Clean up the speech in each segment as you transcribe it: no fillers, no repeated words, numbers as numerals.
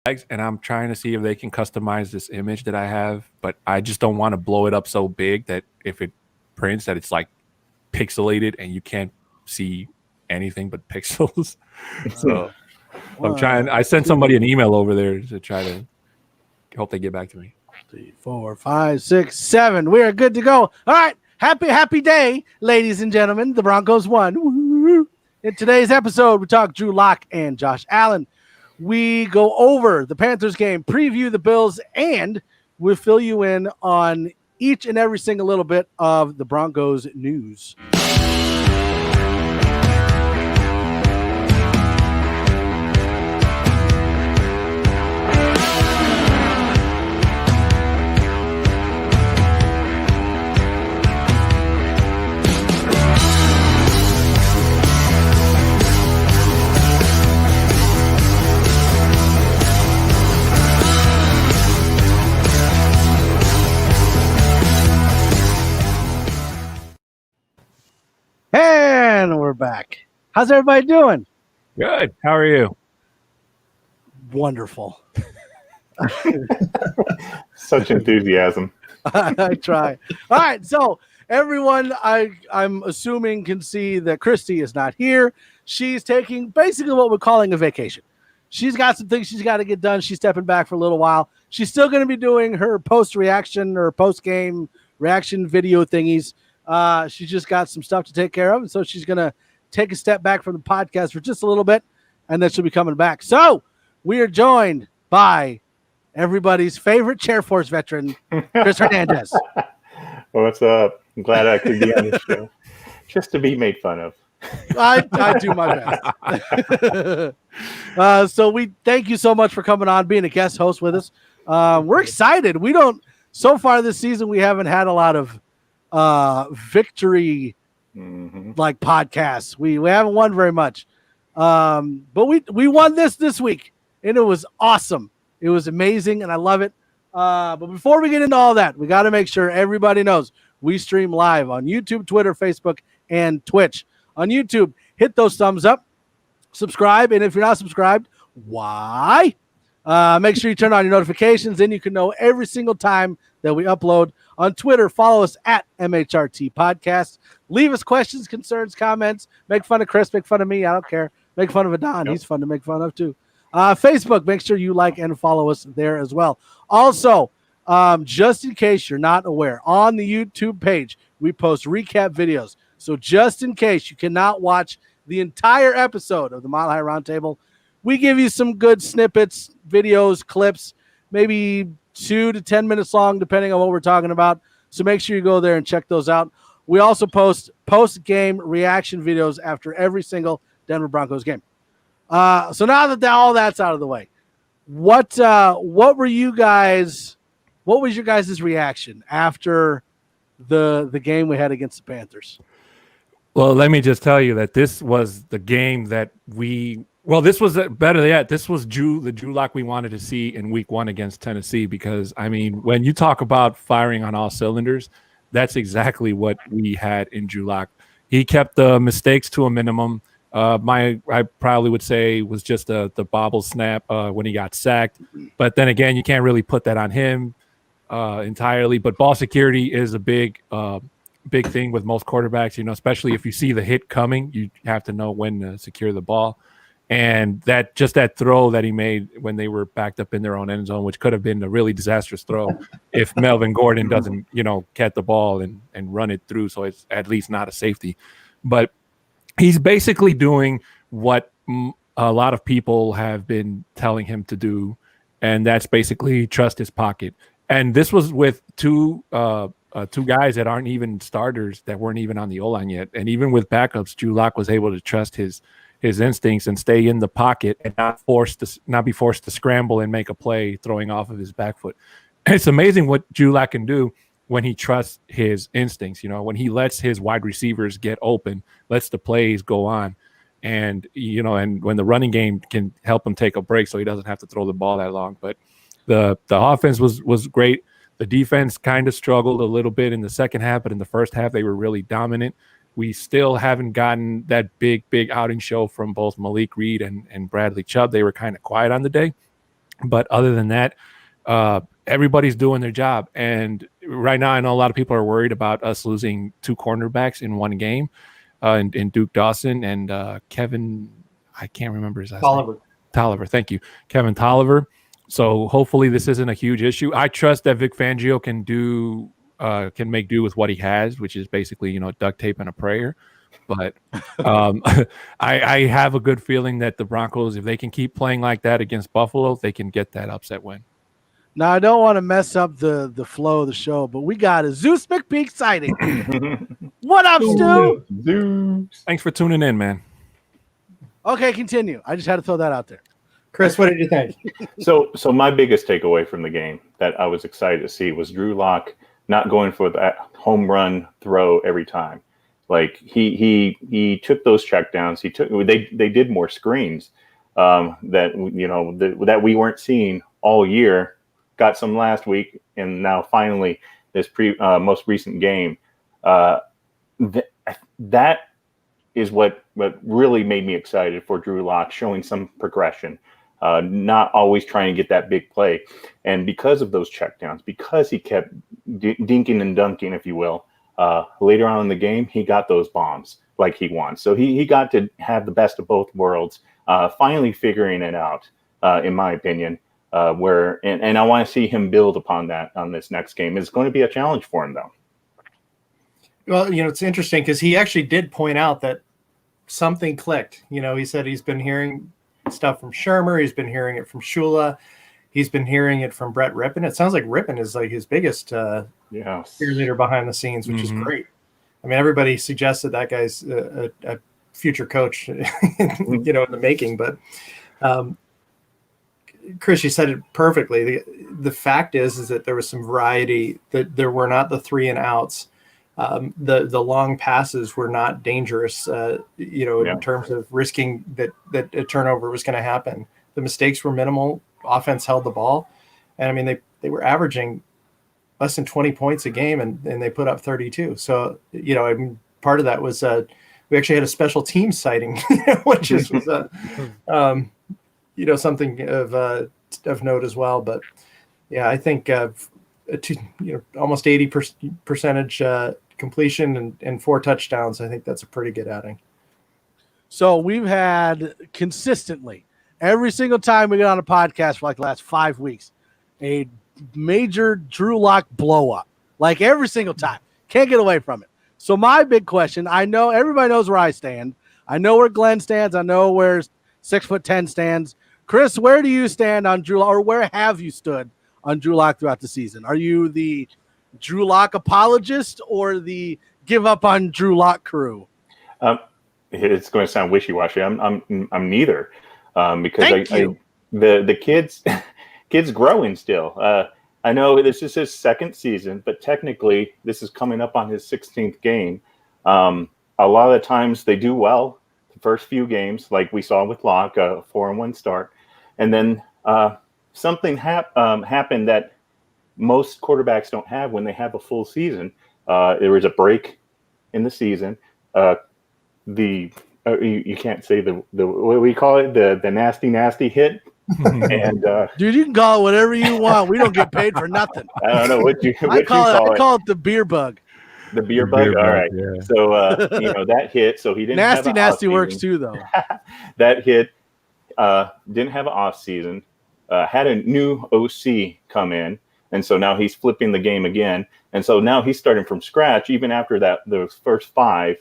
and I'm trying to see if they can customize this image that I have, but I just don't want to blow it up so big that if it prints that it's like pixelated and you can't see anything but pixels. So I'm trying. I sent somebody an email over there to try to hope they get back to me. 3, 4, 5, 6, 7. We are good to go. All right. Happy day, ladies and gentlemen. The Broncos won. Woo-hoo. In today's episode, we talk Drew Lock and Josh Allen. We go over the Panthers game, preview the Bills, and we'll fill you in on each and every single little bit of the Broncos news. And we're back. How's everybody doing? Good. How are you? Wonderful. Such enthusiasm. I try. All right. So everyone, I'm assuming, can see that Christy is not here. She's taking basically what we're calling a vacation. She's got some things she's got to get done. She's stepping back for a little while. She's still going to be doing her post-reaction or post-game reaction video thingies. She's just got some stuff to take care of, and so she's going to take a step back from the podcast for just a little bit, and then she'll be coming back. So we are joined by everybody's favorite Chair Force veteran, Chris Hernandez. Well, what's up? I'm glad I could be on this show. Just to be made fun of. I do my best. So we thank you so much for coming on, being a guest host with us. We're excited. So far this season, we haven't had a lot of victory like podcasts. We haven't won very much, but we won this week, and it was awesome. It was amazing, and I love it. But before we get into all that, we got to make sure everybody knows we stream live on YouTube, Twitter, Facebook, and Twitch. On YouTube, hit those thumbs up, subscribe, and if you're not subscribed, why? Make sure you turn on your notifications, then you can know every single time that we upload. On Twitter, follow us at MHRT Podcast. Leave us questions, concerns, comments. Make fun of Chris, make fun of me. I don't care. Make fun of Adon. He's fun to make fun of, too. Facebook, make sure you like and follow us there as well. Also, just in case you're not aware, on the YouTube page, we post recap videos. So just in case you cannot watch the entire episode of the Mile High Roundtable, we give you some good snippets, videos, clips, maybe 2 to 10 minutes long, depending on what we're talking about. So make sure you go there and check those out. We also post post-game reaction videos after every single Denver Broncos game. So now that all that's out of the way, what was your guys' reaction after the game we had against the Panthers? Well, let me just tell you that this was the game that this was better yet. This was the Drew Lock we wanted to see in week 1 against Tennessee, because, I mean, when you talk about firing on all cylinders, that's exactly what we had in Drew Lock. He kept the mistakes to a minimum. I probably would say was just the bobble snap when he got sacked. But then again, you can't really put that on him entirely. But ball security is a big thing with most quarterbacks, especially if you see the hit coming, you have to know when to secure the ball. And that throw that he made when they were backed up in their own end zone, which could have been a really disastrous throw if Melvin Gordon doesn't, catch the ball and run it through. So it's at least not a safety. But he's basically doing what a lot of people have been telling him to do, and that's basically trust his pocket. And this was with two guys that aren't even starters, that weren't even on the O-line yet. And even with backups, Drew Lock was able to trust his instincts and stay in the pocket and not be forced to scramble and make a play throwing off of his back foot. And it's amazing what Drew Lock can do when he trusts his instincts, when he lets his wide receivers get open, lets the plays go on. And, and when the running game can help him take a break so he doesn't have to throw the ball that long. But the offense was great. The defense kind of struggled a little bit in the second half, but in the first half, they were really dominant. We still haven't gotten that big outing show from both Malik Reed and Bradley Chubb. They were kind of quiet on the day. But other than that, everybody's doing their job. And right now, I know a lot of people are worried about us losing 2 cornerbacks in one game, in Duke Dawson and Kevin. I can't remember his last name. Tolliver. Thank you, Kevin Tolliver. So hopefully this isn't a huge issue. I trust that Vic Fangio can make do with what he has, which is basically duct tape and a prayer. But I have a good feeling that the Broncos, if they can keep playing like that against Buffalo, they can get that upset win. Now, I don't want to mess up the flow of the show, but we got a Zeus McPeak sighting. What up, Stu? Zeus. Thanks for tuning in, man. Okay, continue. I just had to throw that out there. Chris, what did you think? So my biggest takeaway from the game that I was excited to see was Drew Lock not going for that home run throw every time. Like he took those checkdowns. They did more screens that we weren't seeing all year. Got some last week, and now finally this most recent game. That is what really made me excited for Drew Lock, showing some progression, not always trying to get that big play. And because of those checkdowns, because he kept dinking and dunking, if you will, later on in the game, he got those bombs like he wants. So he got to have the best of both worlds, finally figuring it out, in my opinion. And I want to see him build upon that on this next game. It's going to be a challenge for him, though. Well, it's interesting because he actually did point out that something clicked. He said he's been hearing stuff from Shermer. He's been hearing it from Shula. He's been hearing it from Brett Rippon. It sounds like Rippon is like his biggest cheerleader behind the scenes, which is great. I mean, everybody suggested that guy's a future coach, in the making. But Chris, you said it perfectly. The fact is that there was some variety. That there were not the 3 and outs. The long passes were not dangerous, in terms of risking that a turnover was going to happen. The mistakes were minimal. Offense held the ball. And I mean, they were averaging less than 20 points a game and they put up 32. So, I mean, part of that was we actually had a special team sighting, which was something of note as well. But yeah, I think almost 80% completion and 4 touchdowns. I think that's a pretty good outing. So we've had consistently every single time we get on a podcast for like the last 5 weeks, a major Drew Lock blow up, like every single time. Can't get away from it. So my big question, I know everybody knows where I stand. I know where Glenn stands. I know where 6'10" stands. Chris, where do you stand on Drew Lock, or where have you stood on Drew Lock throughout the season? Are you the Drew Lock apologist or the give up on Drew Lock crew? It's going to sound wishy-washy. I'm neither, because the kids growing still. I know this is his 2nd season, but technically this is coming up on his 16th game. A lot of the times they do well the first few games, like we saw with Locke, a 4-1 start, and then something happened that most quarterbacks don't have when they have a full season. There was a break in the season. You can't say the what do we call it, the nasty hit. And dude, you can call it whatever you want. We don't get paid for nothing. I don't know what you I call it the beer bug. The beer bug. All right. Yeah. So that hit. So he didn't. Nasty works too, though. That hit. Didn't have an off season. Had a new OC come in, and so now he's flipping the game again. And so now he's starting from scratch, even after those first 5.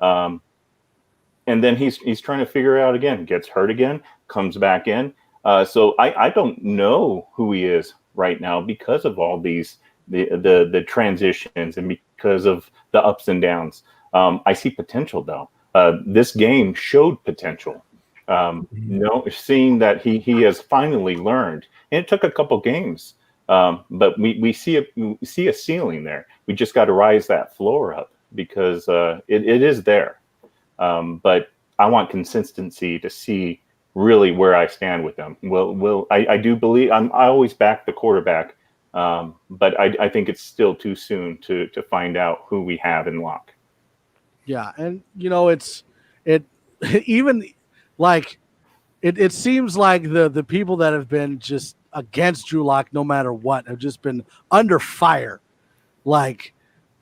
And then he's trying to figure it out again. Gets hurt again. Comes back in. So I don't know who he is right now because of all these the transitions and because of the ups and downs. I see potential though. This game showed potential. Seeing that he has finally learned, and it took a couple games, but we see a ceiling there. We just got to rise that floor up because it is there. But I want consistency to see really where I stand with them. I do believe I always back the quarterback, but I think it's still too soon to find out who we have in Locke. Yeah, and it even like it seems like the people that have been just against Drew Lock, no matter what, have just been under fire. Like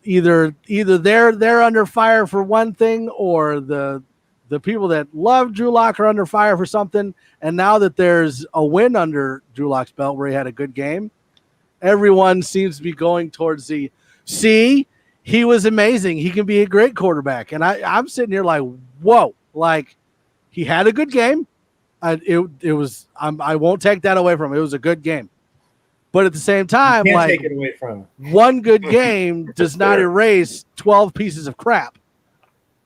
either they're under fire for one thing, or the people that love Drew Lock are under fire for something. And now that there's a win under Drew Lock's belt where he had a good game, everyone seems to be going towards he was amazing. He can be a great quarterback. And I'm sitting here like, whoa, like he had a good game. I won't take that away from him. It was a good game. But at the same time, Can't like take it away from him. one good game does not erase 12 pieces of crap.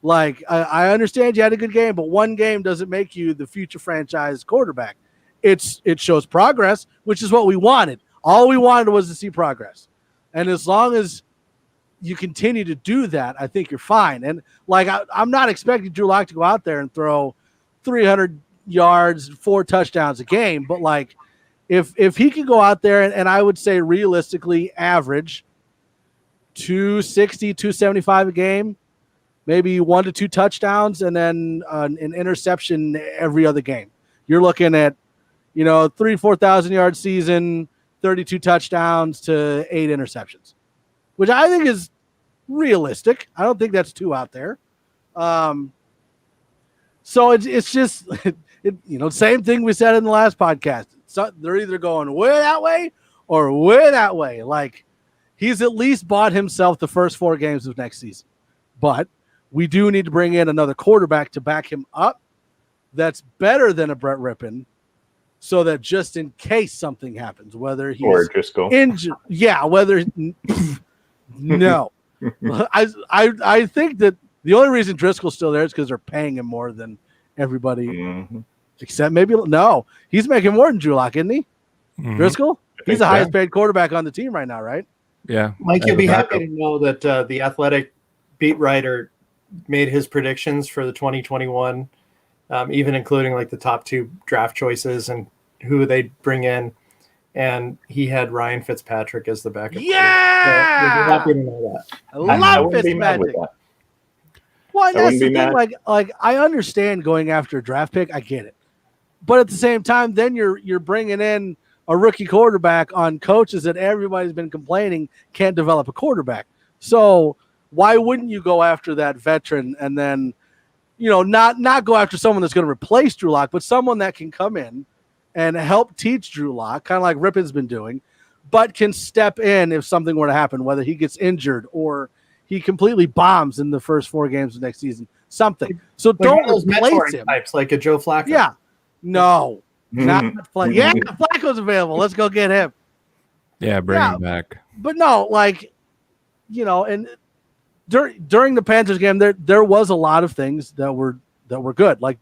Like, I understand you had a good game, but one game doesn't make you the future franchise quarterback. It shows progress, which is what we wanted. All we wanted was to see progress. And as long as you continue to do that, I think you're fine. And, like, I'm not expecting Drew Lock to go out there and throw 300 yards, 4 touchdowns a game. But, like, if he can go out there and I would say realistically average 260, 275 a game, maybe 1 to 2 touchdowns, and then an interception every other game. You're looking at, 4,000 yard season, 32 touchdowns to 8 interceptions, which I think is realistic. I don't think that's too out there. So it's just, same thing we said in the last podcast. So they're either going way that way or way that way. Like, he's at least bought himself the first 4 games of next season. But we do need to bring in another quarterback to back him up that's better than a Brett Rippon, so that just in case something happens, whether he's or Driscoll injured, no. I think that the only reason Driscoll's still there is because they're paying him more than everybody, except maybe he's making more than Drew Lock, isn't he? Mm-hmm. Driscoll, he's the highest paid quarterback on the team right now, right? Yeah, Mike, you'll be happy to know that the Athletic beat writer made his predictions for the 2021, even including like the top 2 draft choices and who they'd bring in. And he had Ryan Fitzpatrick as the backup. Yeah! So you'll be happy to know that. I love Fitzpatrick. Well, that's the thing. Like I understand going after a draft pick. I get it. But at the same time, then you're bringing in a rookie quarterback on coaches that everybody's been complaining can't develop a quarterback. So why wouldn't you go after that veteran and then, not go after someone that's going to replace Drew Lock, but someone that can come in and help teach Drew Lock, kind of like Rippon's been doing, but can step in if something were to happen, whether he gets injured or he completely bombs in the first 4 games of next season, something. So like don't replace him. Types like a Joe Flacco. Yeah. No. Not Flacco. Yeah, Flacco's available. Let's go get him. Yeah, bring him back. But no, like, and during the Panthers game, there was a lot of things that were good. Like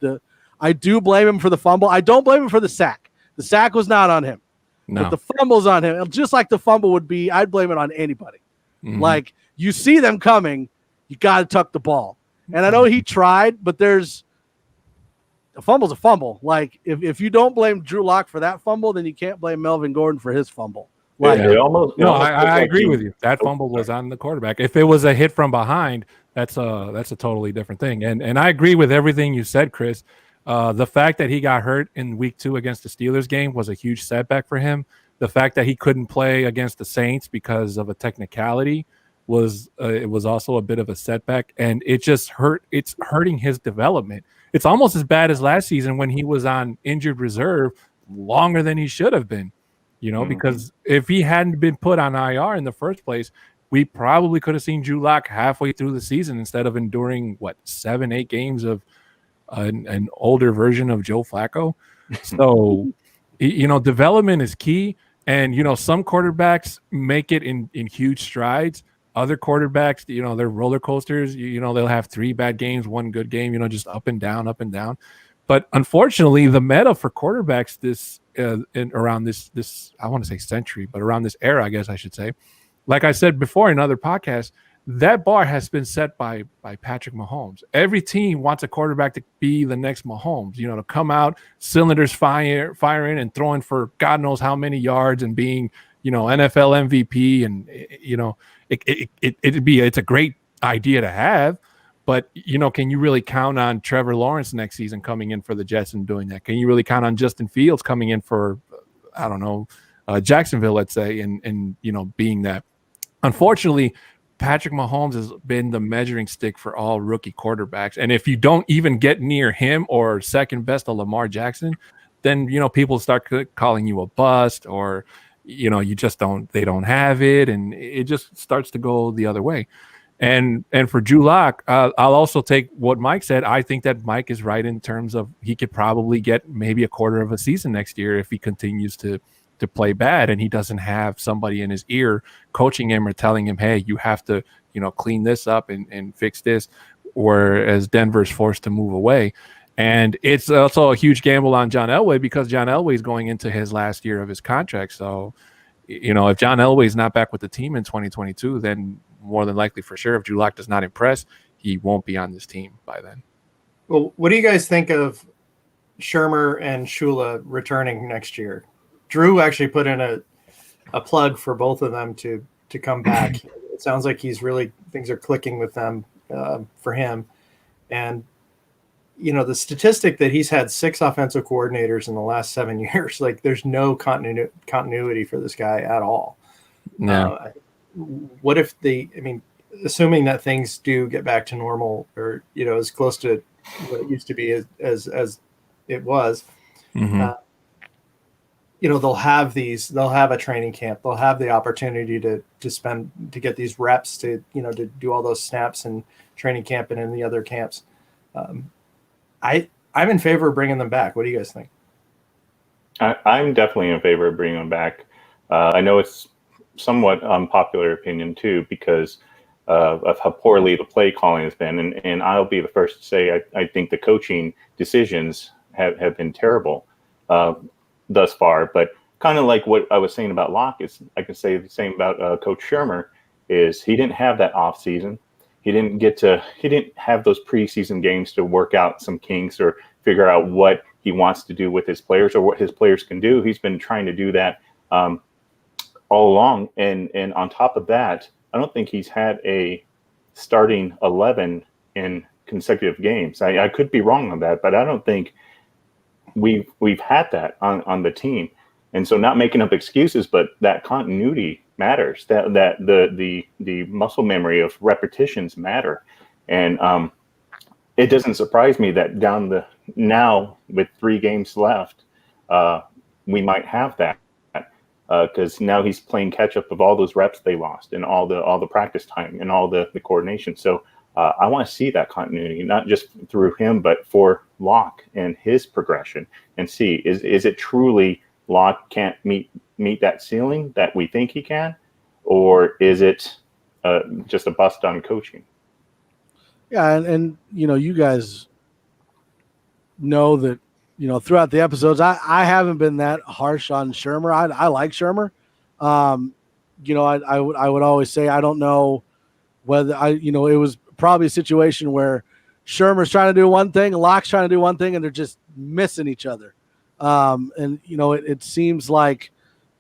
I do blame him for the fumble. I don't blame him for the sack. The sack was not on him. No. But the fumble's on him. Just like the fumble would be, I'd blame it on anybody. Mm-hmm. Like, you see them coming, you got to tuck the ball. And I know he tried, but a fumble's a fumble. Like, if you don't blame Drew Lock for that fumble, then you can't blame Melvin Gordon for his fumble. Like, I agree with you. That fumble was on the quarterback. If it was a hit from behind, that's a totally different thing. And I agree with everything you said, Chris. The fact that he got hurt in week 2 against the Steelers game was a huge setback for him. The fact that he couldn't play against the Saints because of a technicality was also a bit of a setback, and it just hurt. It's hurting his development. It's almost as bad as last season when he was on injured reserve longer than he should have been, because if he hadn't been put on IR in the first place, we probably could have seen Drew Lock halfway through the season instead of enduring 7-8 games of an older version of Joe Flacco. So, development is key. And, some quarterbacks make it in huge strides. Other quarterbacks, they're roller coasters. They'll have 3 bad games, 1 good game, just up and down, up and down. But unfortunately, the meta for quarterbacks around this, I want to say century, but around this era, I guess I should say, like I said before in other podcasts, that bar has been set by Patrick Mahomes. Every team wants a quarterback to be the next Mahomes, to come out, cylinders firing and throwing for God knows how many yards and being, NFL MVP. And, it's a great idea to have. But, can you really count on Trevor Lawrence next season coming in for the Jets and doing that? Can you really count on Justin Fields coming in for I don't know, Jacksonville, let's say, and being that. Unfortunately, Patrick Mahomes has been the measuring stick for all rookie quarterbacks. And if you don't even get near him or second best to Lamar Jackson, then, people start calling you a bust, or, you just they don't have it. And it just starts to go the other way. And for Drew Lock, I'll also take what Mike said. I think that Mike is right in terms of he could probably get maybe a quarter of a season next year if he continues to play bad and he doesn't have somebody in his ear coaching him or telling him, hey, you have to, clean this up and fix this, whereas Denver's forced to move away. And it's also a huge gamble on John Elway because John Elway is going into his last year of his contract. So, if John Elway is not back with the team in 2022, then more than likely for sure, if Drew Lock does not impress, he won't be on this team by then. Well, what do you guys think of Shermer and Shula returning next year? Drew actually put in a plug for both of them to come back. It sounds like things are clicking with them for him. And, the statistic that he's had 6 offensive coordinators in the last 7 years, like there's no continuity for this guy at all. Yeah. What if assuming that things do get back to normal or, as close to what it used to be as it was, Mm-hmm. They'll have a training camp. They'll have the opportunity to get these reps to do all those snaps in training camp and in the other camps. I'm in favor of bringing them back. What do you guys think? I'm definitely in favor of bringing them back. I know it's somewhat unpopular opinion too, because of how poorly the play calling has been. And I'll be the first to say, I think the coaching decisions have been terrible thus far, but kind of like what I was saying about Locke, is I can say the same about Coach Shermer. Is he didn't have that off season. He didn't have those preseason games to work out some kinks or figure out what he wants to do with his players or what his players can do. He's been trying to do that all along. And on top of that, I don't think he's had a starting 11 in consecutive games. I could be wrong on that, but I don't think we've had that on the team. And so, not making up excuses, but that continuity matters. That the muscle memory of repetitions matter. And it doesn't surprise me that now with 3 games left, we might have that. Because now he's playing catch up of all those reps they lost and all the practice time and all the coordination. So I want to see that continuity, not just through him, but for Locke and his progression, and see is it truly Locke can't meet that ceiling that we think he can, or is it just a bust on coaching? Yeah, and you guys know that. Throughout the episodes, I haven't been that harsh on Shermer. I like Shermer. I would always say I don't know whether it was probably a situation where Shermer's trying to do one thing, Locke's trying to do one thing, and they're just missing each other. It seems like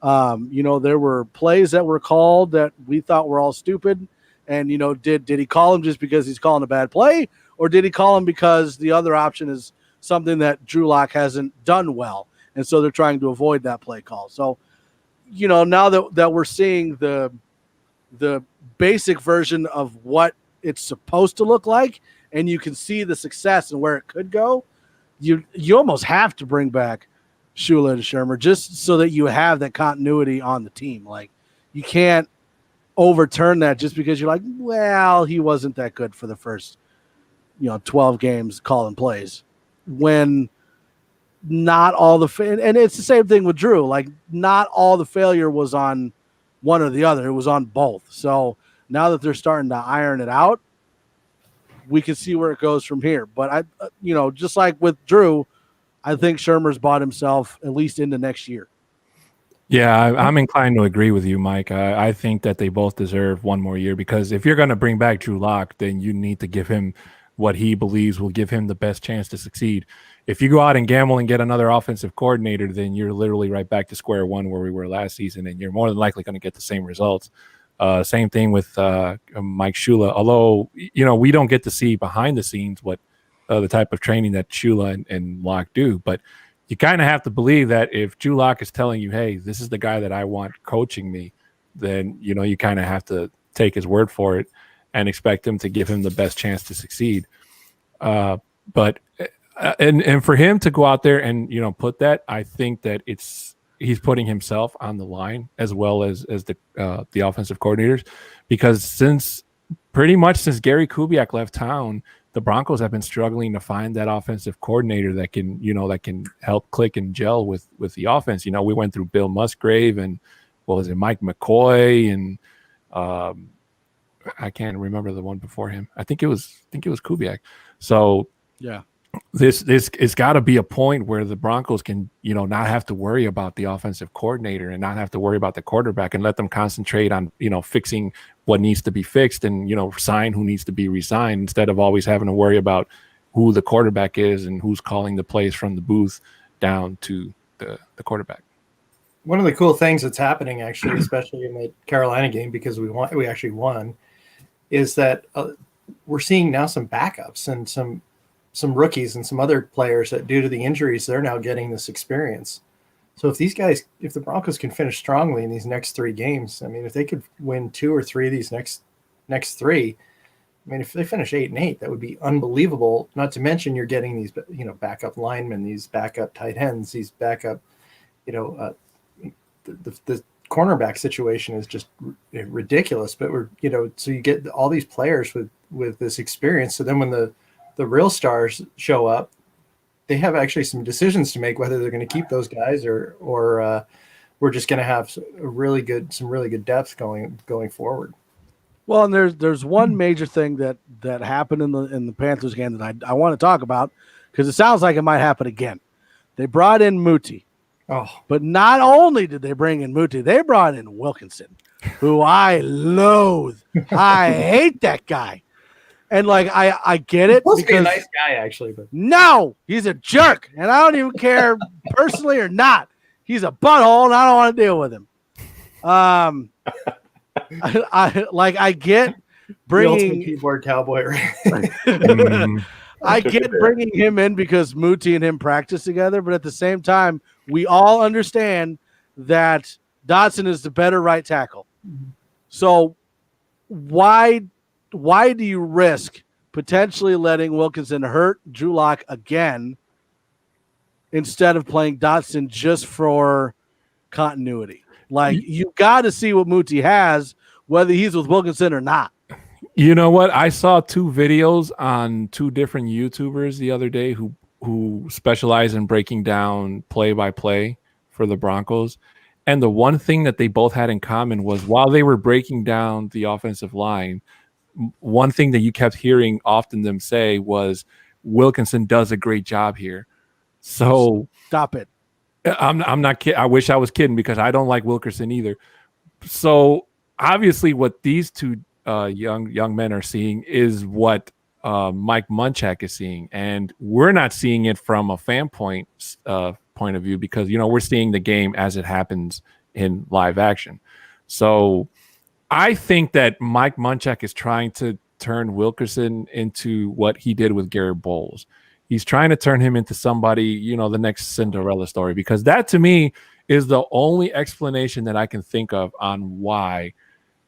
there were plays that were called that we thought were all stupid. And did he call him just because he's calling a bad play, or did he call him because the other option is something that Drew Lock hasn't done well, and so they're trying to avoid that play call? So, now that we're seeing the basic version of what it's supposed to look like, and you can see the success and where it could go, you almost have to bring back Shula and Shermer just so that you have that continuity on the team. Like, you can't overturn that just because you're like, well, he wasn't that good for the first 12 games calling plays, when not all and it's the same thing with Drew. Like, not all the failure was on one or the other. It was on both. So now that they're starting to iron it out, we can see where it goes from here. But just like with Drew, I think Shermer's bought himself at least into next year. Yeah, I'm inclined to agree with you, Mike. I think that they both deserve one more year, because if you're going to bring back Drew Lock, then you need to give him what he believes will give him the best chance to succeed. If you go out and gamble and get another offensive coordinator, then you're literally right back to square one where we were last season, and you're more than likely going to get the same results. Same thing with Mike Shula. Although, we don't get to see behind the scenes what the type of training that Shula and Locke do, but you kind of have to believe that if Drew Lock is telling you, hey, this is the guy that I want coaching me, then, you kind of have to take his word for it and expect him to give him the best chance to succeed. But for him to go out there and, put that, I think that he's putting himself on the line as well as the offensive coordinators, because pretty much since Gary Kubiak left town, the Broncos have been struggling to find that offensive coordinator that can help click and gel with the offense. We went through Bill Musgrave and Mike McCoy, and I can't remember the one before him. I think it was Kubiak. So yeah, this it's got to be a point where the Broncos can not have to worry about the offensive coordinator and not have to worry about the quarterback, and let them concentrate on fixing what needs to be fixed and sign who needs to be re-signed, instead of always having to worry about who the quarterback is and who's calling the plays from the booth down to the quarterback. One of the cool things that's happening, actually, especially in the Carolina game, because we actually won, is that we're seeing now some backups and some rookies and some other players that, due to the injuries, they're now getting this experience. So if the Broncos can finish strongly in these next 3 games, I mean, if they could win 2 or 3 of these next 3, I mean, if they finish 8-8, that would be unbelievable. Not to mention you're getting these, backup linemen, these backup tight ends, these backup, the cornerback situation is just ridiculous. But so you get all these players with this experience. So then when the real stars show up, they have actually some decisions to make, whether they're going to keep those guys or we're just going to have some really good depth going forward. Well, and there's one major thing that happened in the Panthers game that I want to talk about, because it sounds like it might happen again. They brought in Muti. Oh, but not only did they bring in Muti, they brought in Wilkinson, who I loathe. I hate that guy. And I get it. He's supposed to be a nice guy, actually, but no, he's a jerk, and I don't even care personally or not. He's a butthole, and I don't want to deal with him. I get bringing the ultimate keyboard cowboy. I get bringing him in because Muti and him practice together, but at the same time, we all understand that Dotson is the better right tackle. So why do you risk potentially letting Wilkinson hurt Drew Lock again instead of playing Dotson just for continuity? You got to see what Muti has, whether he's with Wilkinson or not. You know what? I saw 2 videos on 2 different YouTubers the other day who specialize in breaking down play-by-play for the Broncos. And the one thing that they both had in common was, while they were breaking down the offensive line, one thing that you kept hearing often them say was, Wilkinson does a great job here. So stop it. I'm not kidding. I wish I was kidding, because I don't like Wilkerson either. So obviously what these 2 young men are seeing is what Mike Munchak is seeing, and we're not seeing it from a fan point of view, because we're seeing the game as it happens in live action. So I think that Mike Munchak is trying to turn Wilkerson into what he did with Garrett Bowles. He's trying to turn him into somebody, the next Cinderella story, because that to me is the only explanation that I can think of on why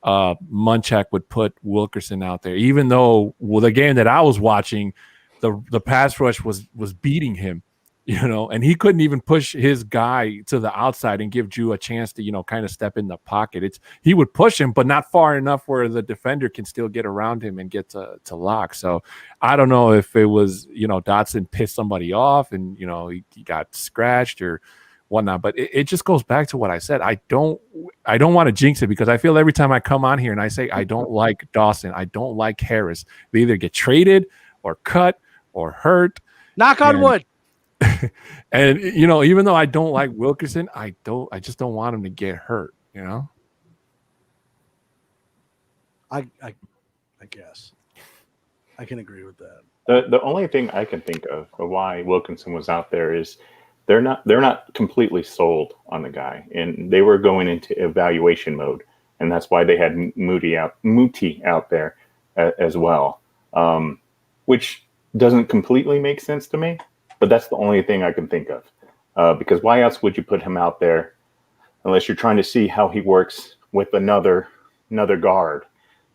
Munchak would put Wilkerson out there, even though the game that I was watching, the pass rush was beating him, and he couldn't even push his guy to the outside and give Drew a chance to, kind of step in the pocket. He would push him, but not far enough where the defender can still get around him and get to Lock. So I don't know if it was, Dotson pissed somebody off and, he got scratched or whatnot, but it just goes back to what I said. I don't want to jinx it, because I feel every time I come on here and I say I don't like Dawson, I don't like Harris, they either get traded or cut or hurt. Knock on wood. And even though I don't like Wilkerson, I just don't want him to get hurt. I guess I can agree with that. The only thing I can think of why Wilkinson was out there is they're not completely sold on the guy, and they were going into evaluation mode, and that's why they had Muti out there as well, which doesn't completely make sense to me, but that's the only thing I can think of. because why else would you put him out there unless you're trying to see how he works with another guard?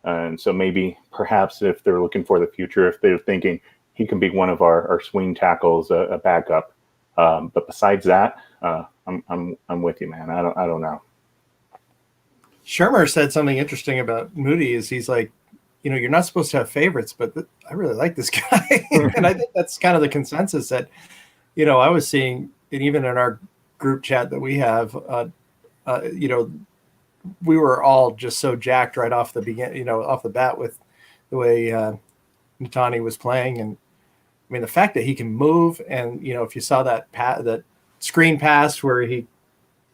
And so maybe perhaps if they're looking for the future, if they're thinking he can be one of our swing tackles, a backup. But besides that, I'm with you, man. I don't know. Shermer said something interesting about Moody. Is he's like, you're not supposed to have favorites, but I really like this guy, and I think that's kind of the consensus that, I was seeing, and even in our group chat that we have, we were all just so jacked right off the off the bat with the way Natani was playing, and I mean the fact that he can move, and if you saw that that screen pass where he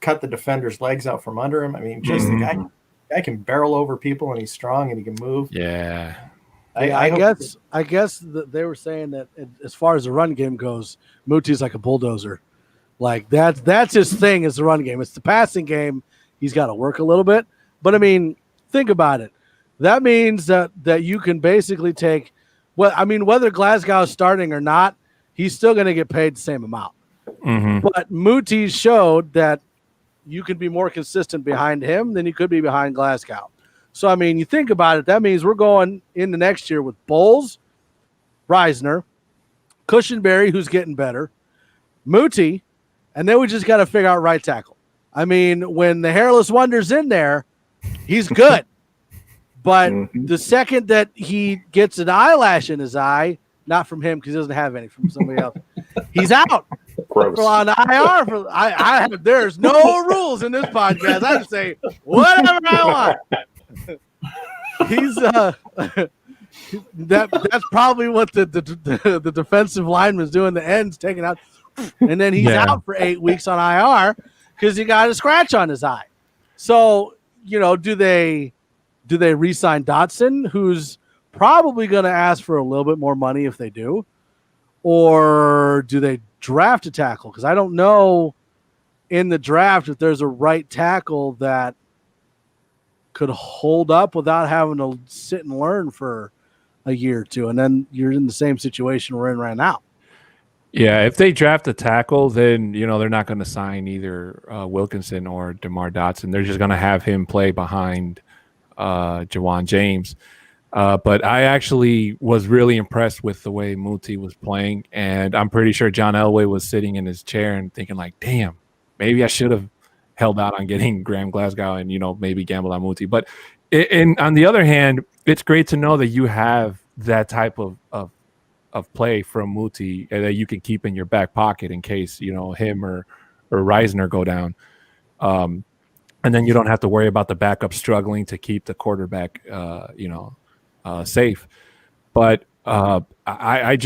cut the defender's legs out from under him, I mean just the guy can barrel over people, and he's strong and he can move. Yeah. I guess that they were saying that as far as the run game goes, Muti's like a bulldozer. Like that's his thing is the run game. It's the passing game. He's got to work a little bit. But I mean, think about it. That means that you can basically take whether Glasgow is starting or not, he's still going to get paid the same amount. Mm-hmm. But Muti showed that you can be more consistent behind him than you could be behind Glasgow. So, I mean, you think about it, that means we're going into next year with Bowles, Reisner, Cushenberry, who's getting better, Muti, and then we just got to figure out right tackle. I mean, when the Hairless Wonder's in there, he's good. But the second that he gets an eyelash in his eye, not from him because he doesn't have any, from somebody else, he's out. Gross. On IR, there's no rules in this podcast. I just say whatever I want. He's that's probably what the defensive lineman's doing. The end's taking out, and then he's out for 8 weeks on IR because he got a scratch on his eye. So do they re-sign Dotson, who's probably going to ask for a little bit more money if they do, or do they draft a tackle? Because I don't know in the draft if there's a right tackle that could hold up without having to sit and learn for a year or two, and then you're in the same situation we're in right now. Yeah, if they draft a tackle, then they're not going to sign either Wilkinson or DeMar Dotson. They're just going to have him play behind Jawan James. But I actually was really impressed with the way Muti was playing, and I'm pretty sure John Elway was sitting in his chair and thinking like, damn, maybe I should have held out on getting Graham Glasgow and, maybe gamble on Muti. But on the other hand, it's great to know that you have that type of play from Muti that you can keep in your back pocket in case, him or Reisner go down. And then you don't have to worry about the backup struggling to keep the quarterback, safe. But I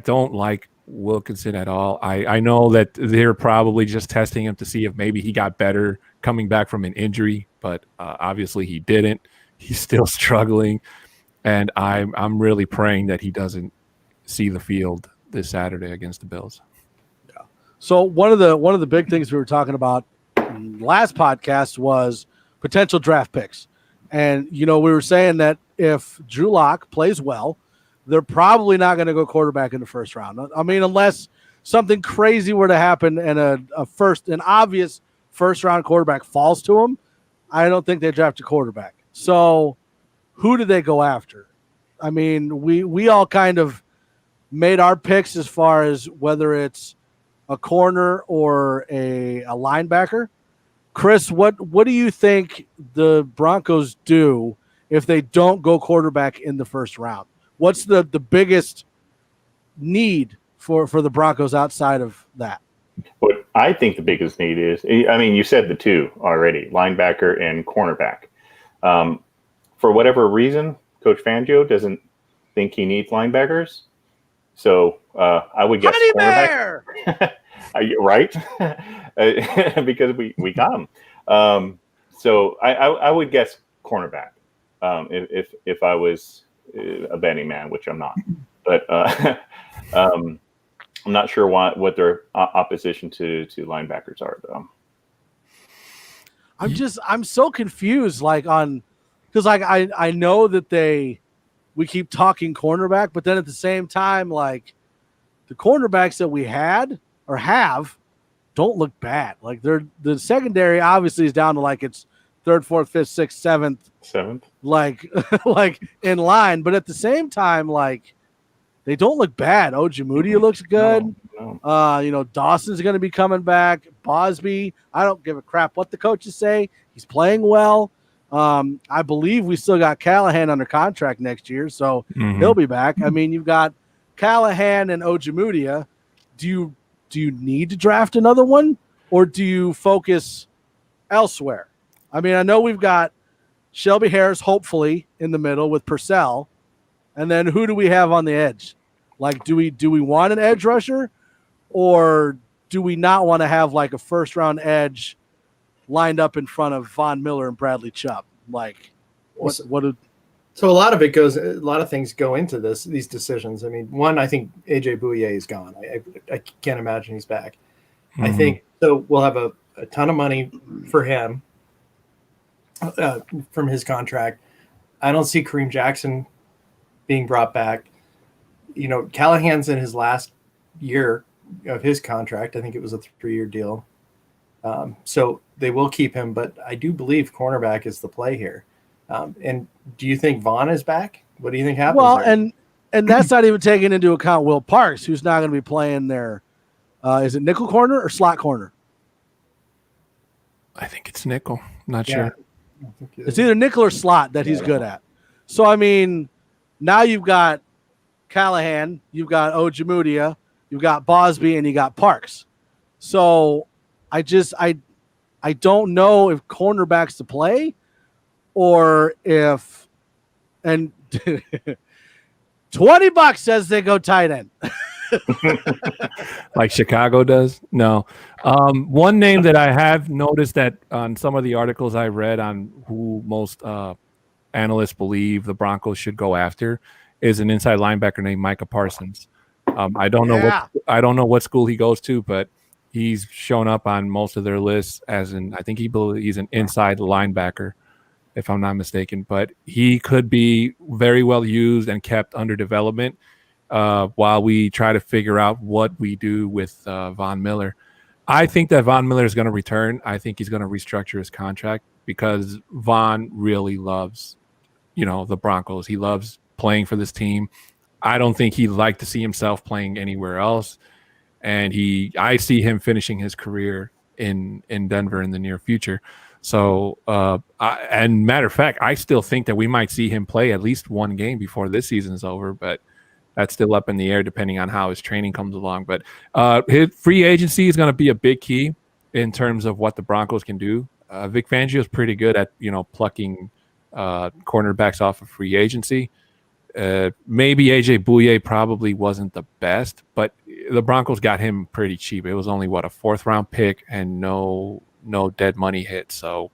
don't like Wilkinson at all. I know that they're probably just testing him to see if maybe he got better coming back from an injury, but obviously he didn't. He's still struggling, and I'm really praying that he doesn't see the field this Saturday against the Bills. Yeah. So one of the big things we were talking about last podcast was potential draft picks. And, we were saying that if Drew Lock plays well, they're probably not going to go quarterback in the first round. I mean, unless something crazy were to happen and an obvious first-round quarterback falls to them, I don't think they draft a quarterback. So who do they go after? I mean, we all kind of made our picks as far as whether it's a corner or a linebacker. Chris, what do you think the Broncos do if they don't go quarterback in the first round? What's the biggest need for the Broncos outside of that? What I think the biggest need is, you said the two already, linebacker and cornerback. For whatever reason, Coach Fangio doesn't think he needs linebackers. So I would guess cornerback. Right? Because we got him. So I would guess cornerback if I was a betting man, which I'm not. But I'm not sure what their opposition to linebackers are, though. I'm so confused, because I know that we keep talking cornerback, but then at the same time, the cornerbacks that we had or have don't look bad. Like the secondary obviously is down to like it's third, fourth, fifth, sixth, seventh, like like in line. But at the same time, like they don't look bad. Ojemudia looks good. No. Dawson's going to be coming back. Bosby, I don't give a crap what the coaches say. He's playing well. I believe we still got Callahan under contract next year, so he'll be back. I mean, you've got Callahan and Ojemudia. Do you need to draft another one, or do you focus elsewhere? I mean, I know we've got Shelby Harris, hopefully, in the middle with Purcell, and then who do we have on the edge? Like, do we want an edge rusher, or do we not want to have like a first-round edge lined up in front of Von Miller and Bradley Chubb? Like, So a lot of things go into these decisions. I mean, one, I think AJ Bouye is gone. I can't imagine he's back. I think so. We'll have a ton of money for him from his contract. I don't see Kareem Jackson being brought back. Callahan's in his last year of his contract. I think it was a 3-year deal. So they will keep him, but I do believe cornerback is the play here. And do you think Vaughn is back? What do you think happens? Well, there? and that's not even taking into account Will Parks, who's not going to be playing there. Is it nickel corner or slot corner? I think it's nickel. Not sure. It's either nickel or slot that he's good at. So, I mean, now you've got Callahan, you've got Ojemudia, you've got Bosby, and you got Parks. So I don't know if cornerback's the play or if – and $20 says they go tight end. Like Chicago does? No. One name that I have noticed that on some of the articles I read on who most analysts believe the Broncos should go after is an inside linebacker named Micah Parsons. I don't know what school he goes to, but he's shown up on most of their lists as I think he's an inside linebacker, if I'm not mistaken. But he could be very well used and kept under development while we try to figure out what we do with Von Miller. I think that Von Miller is going to return. I think he's going to restructure his contract because Von really loves, the Broncos. He loves playing for this team. I don't think he'd like to see himself playing anywhere else. And I see him finishing his career in Denver in the near future. So, and matter of fact, I still think that we might see him play at least one game before this season is over, but that's still up in the air depending on how his training comes along. But his free agency is going to be a big key in terms of what the Broncos can do. Vic Fangio is pretty good at, plucking cornerbacks off of free agency. Maybe AJ Bouye probably wasn't the best, but the Broncos got him pretty cheap. It was only a 4th-round pick and no dead money hit. So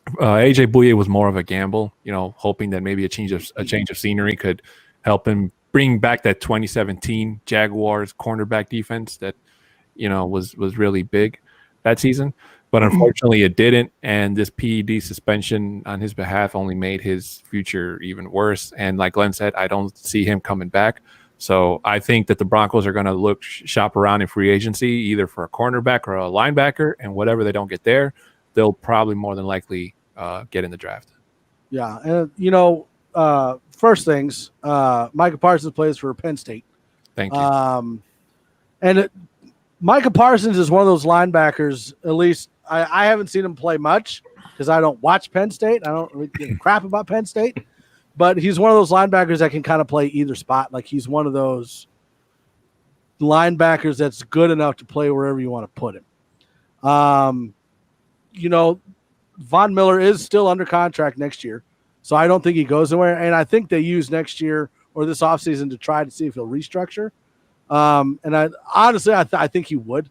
AJ Bouye was more of a gamble, hoping that maybe a change of scenery could help him bring back that 2017 Jaguars cornerback defense that was really big that season. But unfortunately, it didn't, and this PED suspension on his behalf only made his future even worse. And like Glenn said, I don't see him coming back. So I think that the Broncos are going to shop around in free agency, either for a cornerback or a linebacker, and whatever they don't get there, they'll probably more than likely get in the draft. Yeah, and first things, Micah Parsons plays for Penn State. Thank you. Micah Parsons is one of those linebackers, at least I haven't seen him play much because I don't watch Penn State. I don't really give a crap about Penn State. But he's one of those linebackers that can kind of play either spot. Like he's one of those linebackers that's good enough to play wherever you want to put him. Von Miller is still under contract next year, so I don't think he goes anywhere. And I think they use next year or this offseason to try to see if he'll restructure. And I honestly, I think he would.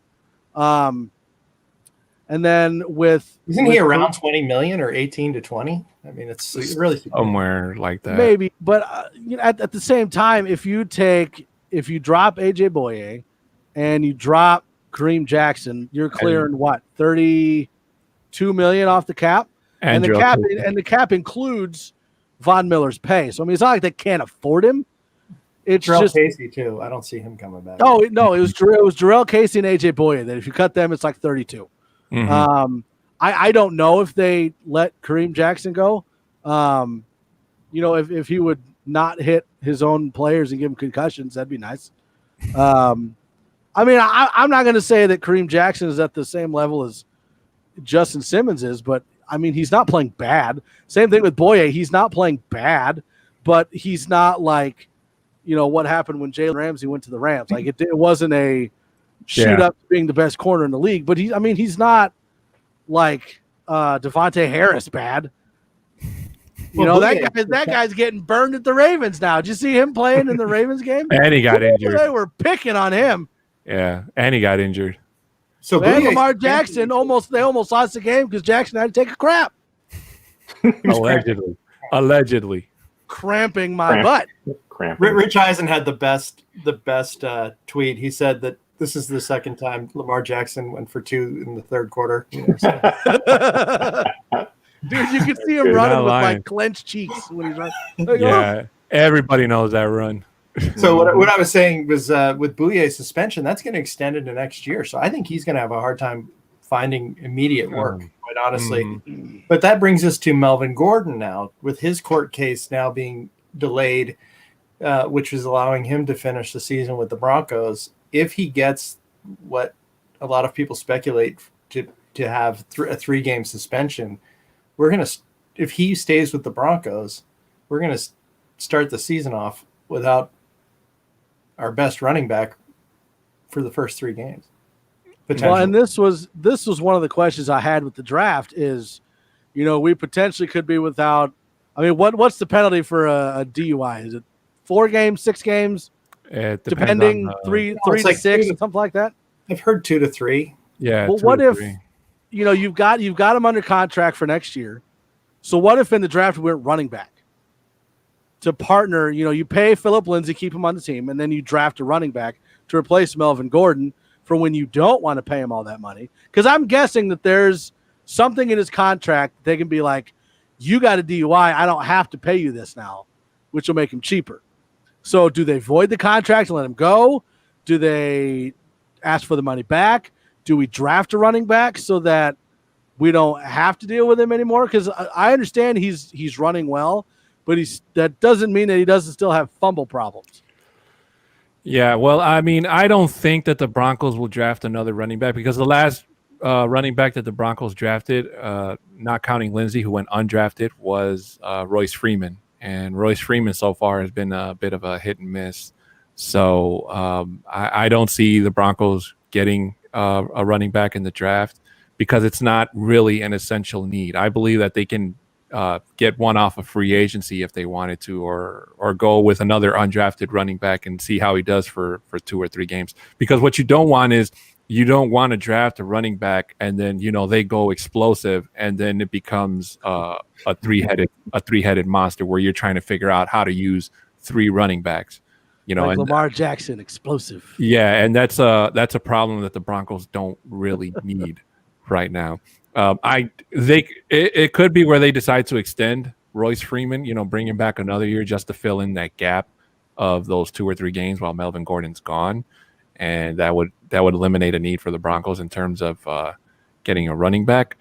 And then isn't he around 20 million or 18 to 20? I mean, it's really somewhere like that. Maybe, but at the same time, if you drop AJ Bouye and you drop Kareem Jackson, you're clearing what, 32 million off the cap, and the cap includes Von Miller's pay. So I mean, it's not like they can't afford him, it's Jarrell just Casey too. I don't see him coming back. no, it was Jarrell Casey and AJ Boye. That if you cut them, it's like 32. Mm-hmm. I don't know if they let Kareem Jackson go. If he would not hit his own players and give them concussions, that'd be nice. I'm not going to say that Kareem Jackson is at the same level as Justin Simmons is, but I mean, he's not playing bad. Same thing with Boye. He's not playing bad, but he's not like, what happened when Jalen Ramsey went to the Rams. Like it wasn't a shoot up being the best corner in the league, but he's not like Devontae Harris bad. That guy's getting burned at the Ravens now. Did you see him playing in the Ravens game? And he got injured. They were picking on him. Yeah, and he got injured. So Lamar Jackson they almost lost the game because Jackson had to take a crap. Allegedly. Cramping my butt. Rich Eisen had the best tweet. He said that this is the second time Lamar Jackson went for 2 in the third quarter. Dude, you can see him running with like clenched cheeks when he's running. Yeah, everybody knows that run. So what I was saying was with Bouye's suspension, that's going to extend into next year. So I think he's going to have a hard time finding immediate work, quite honestly. Mm-hmm. But that brings us to Melvin Gordon now, with his court case now being delayed, which is allowing him to finish the season with the Broncos. If he gets what a lot of people speculate to have a 3-game suspension, if he stays with the Broncos, we're going to start the season off without our best running back for the first 3 games. Well, and this was one of the questions I had with the draft is, we potentially could be without. I mean, what's the penalty for a DUI? Is it 4 games, 6 games? Depending on, 3 to 6, something like that. I've heard 2 to 3. Yeah. Well, what if 3. You've got him under contract for next year? So what if in the draft we went running back to partner? You pay Phillip Lindsay, keep him on the team, and then you draft a running back to replace Melvin Gordon for when you don't want to pay him all that money. Because I'm guessing that there's something in his contract they can be like, you got a DUI, I don't have to pay you this now, which will make him cheaper. So do they void the contract and let him go? Do they ask for the money back? Do we draft a running back so that we don't have to deal with him anymore? Because I understand he's running well, but that doesn't mean that he doesn't still have fumble problems. Yeah, well, I mean, I don't think that the Broncos will draft another running back because the last running back that the Broncos drafted, not counting Lindsey, who went undrafted, was Royce Freeman. And Royce Freeman so far has been a bit of a hit and miss. So I don't see the Broncos getting a running back in the draft because it's not really an essential need. I believe that they can get one off of free agency if they wanted to, or go with another undrafted running back and see how he does for 2 or 3 games. Because what you don't want is you don't want to draft a running back and then they go explosive and then it becomes a three-headed monster where you're trying to figure out how to use 3 running backs. Like and Lamar Jackson, explosive. Yeah, and that's a problem that the Broncos don't really need right now. It could be where they decide to extend Royce Freeman, bring him back another year just to fill in that gap of those 2 or 3 games while Melvin Gordon's gone, and that would eliminate a need for the Broncos in terms of getting a running back.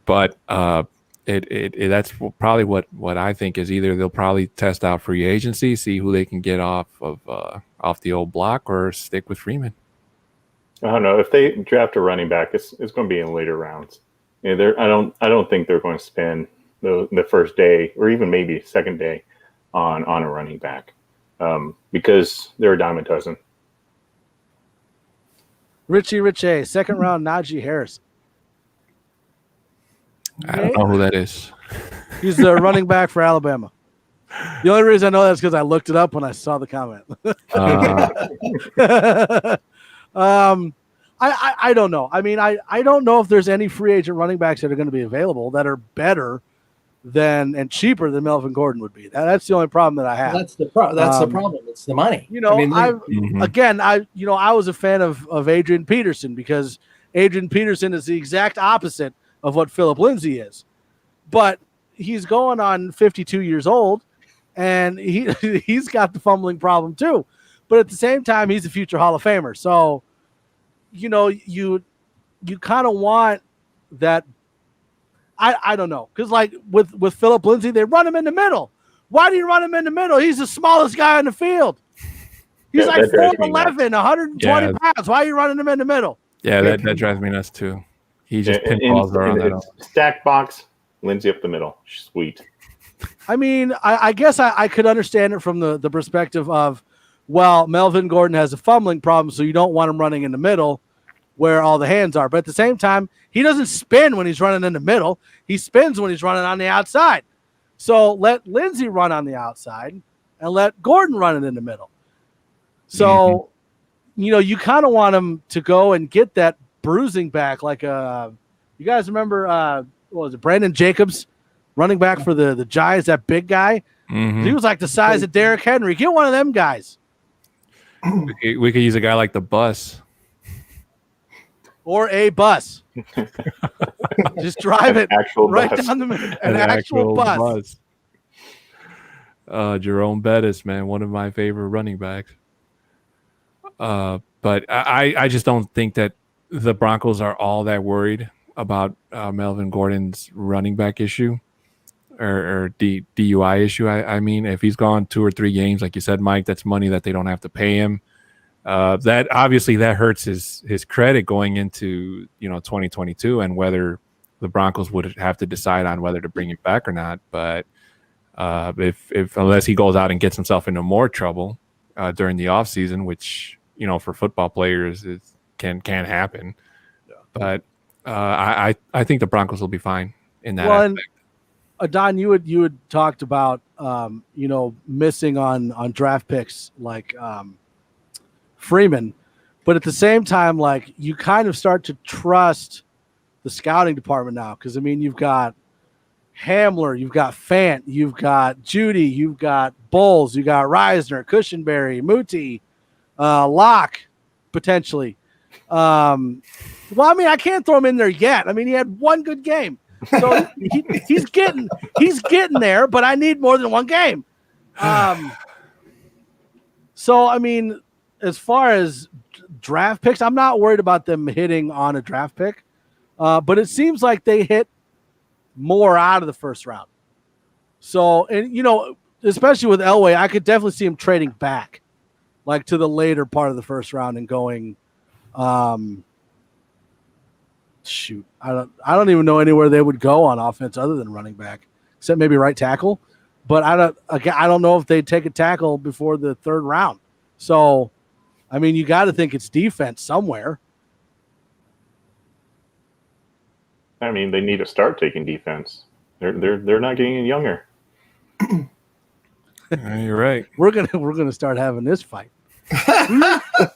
But that's probably what I think is either they'll probably test out free agency, see who they can get off the old block, or stick with Freeman. I don't know if they draft a running back, it's going to be in later rounds. I don't think they're going to spend the first day or even maybe second day on a running back because they're a dime a dozen. Richie, second round Najee Harris. I don't know who that is. He's the running back for Alabama. The only reason I know that is because I looked it up when I saw the comment. I don't know. I mean, I don't know if there's any free agent running backs that are going to be available that are better than and cheaper than Melvin Gordon would be. That's the only problem that I have. That's the problem. It's the money. I was a fan of Adrian Peterson because Adrian Peterson is the exact opposite of what Phillip Lindsay is. But he's going on 52 years old, and he's got the fumbling problem too. But at the same time, he's a future Hall of Famer. So, you kind of want that. I don't know, because like with Philip Lindsay, they run him in the middle. Why do you run him in the middle? He's the smallest guy on the field. He's like 4'11", 120 pounds. Why are you running him in the middle? Yeah, that drives me nuts too. He just pinballs around that. Stack box, Lindsay up the middle. Sweet. I mean, I guess I could understand it from the perspective of, well, Melvin Gordon has a fumbling problem, so you don't want him running in the middle where all the hands are. But at the same time, he doesn't spin when he's running in the middle. He spins when he's running on the outside. So let Lindsay run on the outside and let Gordon run it in the middle. So, you kind of want him to go and get that bruising back. Like, you guys remember, what was it, Brandon Jacobs, running back for the Giants, that big guy? He was like the size of Derrick Henry. Get one of them guys. We could use a guy like the Bus. Or a bus. Just drive it right bus. Down the middle. An actual bus. Jerome Bettis, man, one of my favorite running backs. But I just don't think that the Broncos are all that worried about Melvin Gordon's running back issue or DUI issue. I mean, if he's gone 2 or 3 games, like you said, Mike, that's money that they don't have to pay him. That obviously that hurts his credit going into 2022 and whether the Broncos would have to decide on whether to bring him back or not. But if unless he goes out and gets himself into more trouble during the offseason, which for football players it can't happen. Yeah. But I think the Broncos will be fine in that aspect. Don, you had talked about missing on draft picks like Freeman, but at the same time, like you kind of start to trust the scouting department now, because I mean you've got Hamler, you've got Fant, you've got Judy, you've got Bowles, you got Reisner, Cushenberry, Muti, Locke, potentially. Well, I mean I can't throw him in there yet. I mean he had one good game, so he's getting there, but I need more than one game. So I mean, as far as draft picks, I'm not worried about them hitting on a draft pick, but it seems like they hit more out of the first round. So, and especially with Elway, I could definitely see him trading back, like to the later part of the first round and going. Shoot, I don't even know anywhere they would go on offense other than running back, except maybe right tackle. But I don't know if they'd take a tackle before the third round. So. I mean, you got to think it's defense somewhere. I mean, they need to start taking defense. They're not getting any younger. You're right. We're gonna start having this fight.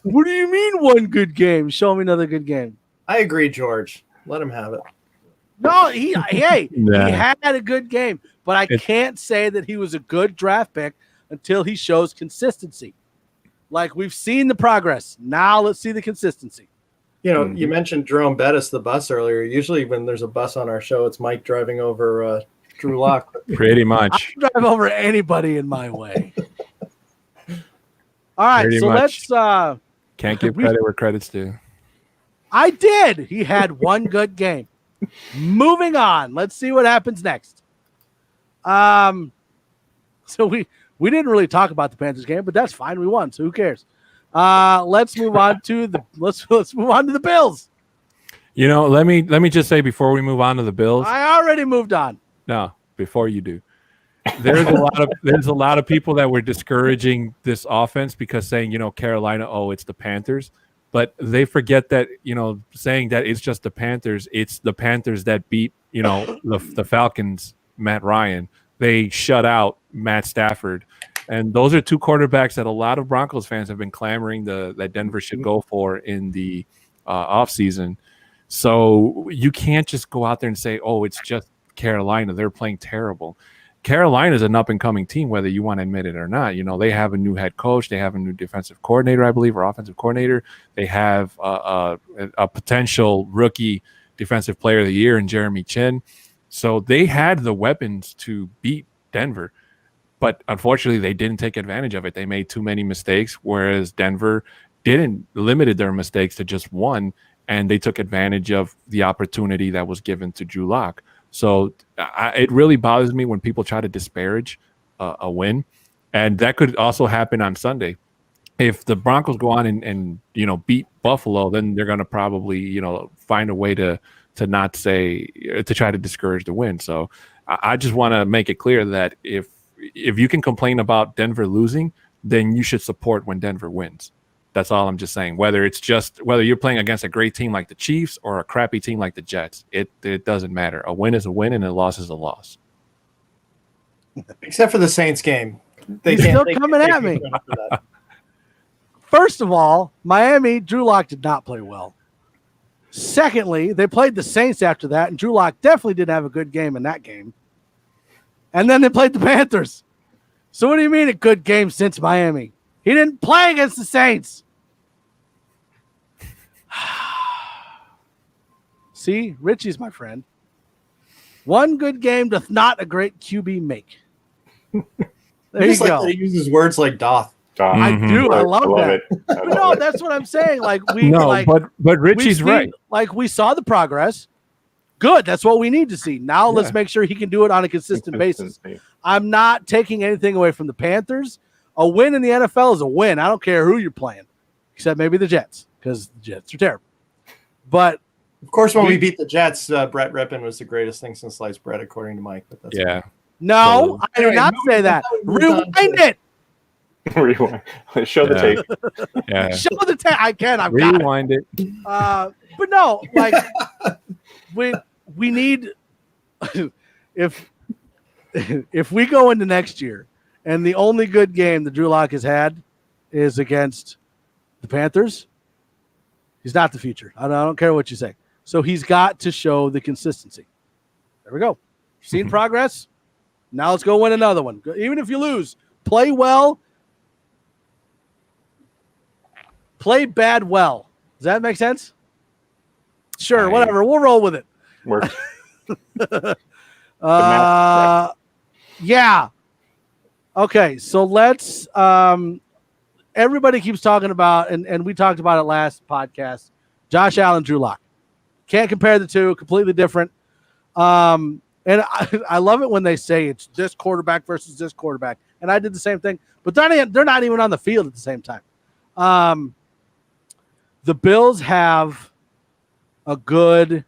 What do you mean one good game? Show me another good game. I agree, George. Let him have it. No, he had a good game, but I can't say that he was a good draft pick until he shows consistency. Like, we've seen the progress. Now let's see the consistency. You mentioned Jerome Bettis, the bus, earlier. Usually when there's a bus on our show, it's Mike driving over Drew Lock. Pretty much. I drive over anybody in my way. All right, Pretty so much. Let's can't give credit where credit's due. I did. He had one good game. Moving on. Let's see what happens next. So we didn't really talk about the Panthers game, but that's fine. We won, so who cares? Let's move on to let's move on to the Bills. Let me just say before we move on to the Bills. I already moved on. No, before you do. There's a lot of people that were discouraging this offense because saying, Carolina, it's the Panthers. But they forget that, saying that it's just the Panthers, it's the Panthers that beat, the Falcons, Matt Ryan. They shut out Matt Stafford. And those are 2 quarterbacks that a lot of Broncos fans have been clamoring that Denver should go for in the offseason. So you can't just go out there and say, it's just Carolina. They're playing terrible. Carolina is an up-and-coming team, whether you want to admit it or not. They have a new head coach. They have a new defensive coordinator, I believe, or offensive coordinator. They have a potential rookie defensive player of the year in Jeremy Chin. So they had the weapons to beat Denver. but unfortunately, they didn't take advantage of it. They made too many mistakes, whereas Denver limited their mistakes to just one, and they took advantage of the opportunity that was given to Drew Lock. So it really bothers me when people try to disparage a win, and that could also happen on Sunday. If the Broncos go on and beat Buffalo, then they're going to probably find a way to not say, to try to discourage the win. So I just want to make it clear that if you can complain about Denver losing, then you should support when Denver wins. That's all I'm just saying. Whether you're playing against a great team like the Chiefs or a crappy team like the Jets, it doesn't matter. A win is a win and a loss is a loss. Except for the Saints game. He's still coming at me. First of all, Miami, Drew Lock did not play well. Secondly, they played the Saints after that, and Drew Lock definitely didn't have a good game in that game. And then they played the Panthers. So what do you mean a good game since Miami? He didn't play against the Saints. See, Richie's my friend. One good game doth not a great QB make. There you go. He uses words like doth. I do. I love that. But no, that's what I'm saying. But Richie's right. Like we saw the progress. Good. That's what we need to see. Now let's make sure he can do it on a consistent basis. I'm not taking anything away from the Panthers. A win in the NFL is a win. I don't care who you're playing, except maybe the Jets, because the Jets are terrible. But of course, when we beat the Jets, Brett Rippon was the greatest thing since sliced bread, according to Mike. But that's fine. No, I did not say that. Rewind it. Rewind. Show the tape. Yeah. Show the tape. I can. I've rewind it. But no, like we need if we go into next year and the only good game that Drew Lock has had is against the Panthers, he's not the future. I don't care what you say. So he's got to show the consistency. There we go. Seen progress. Now let's go win another one. Even if you lose, play well. Play bad well. Does that make sense? Sure, whatever. We'll roll with it. Works. Yeah. Okay, so let's everybody keeps talking about, and we talked about it last podcast, Josh Allen, Drew Lock. Can't compare the two, completely different. And I love it when they say it's this quarterback versus this quarterback. And I did the same thing, but they're not even on the field at the same time. The Bills have a good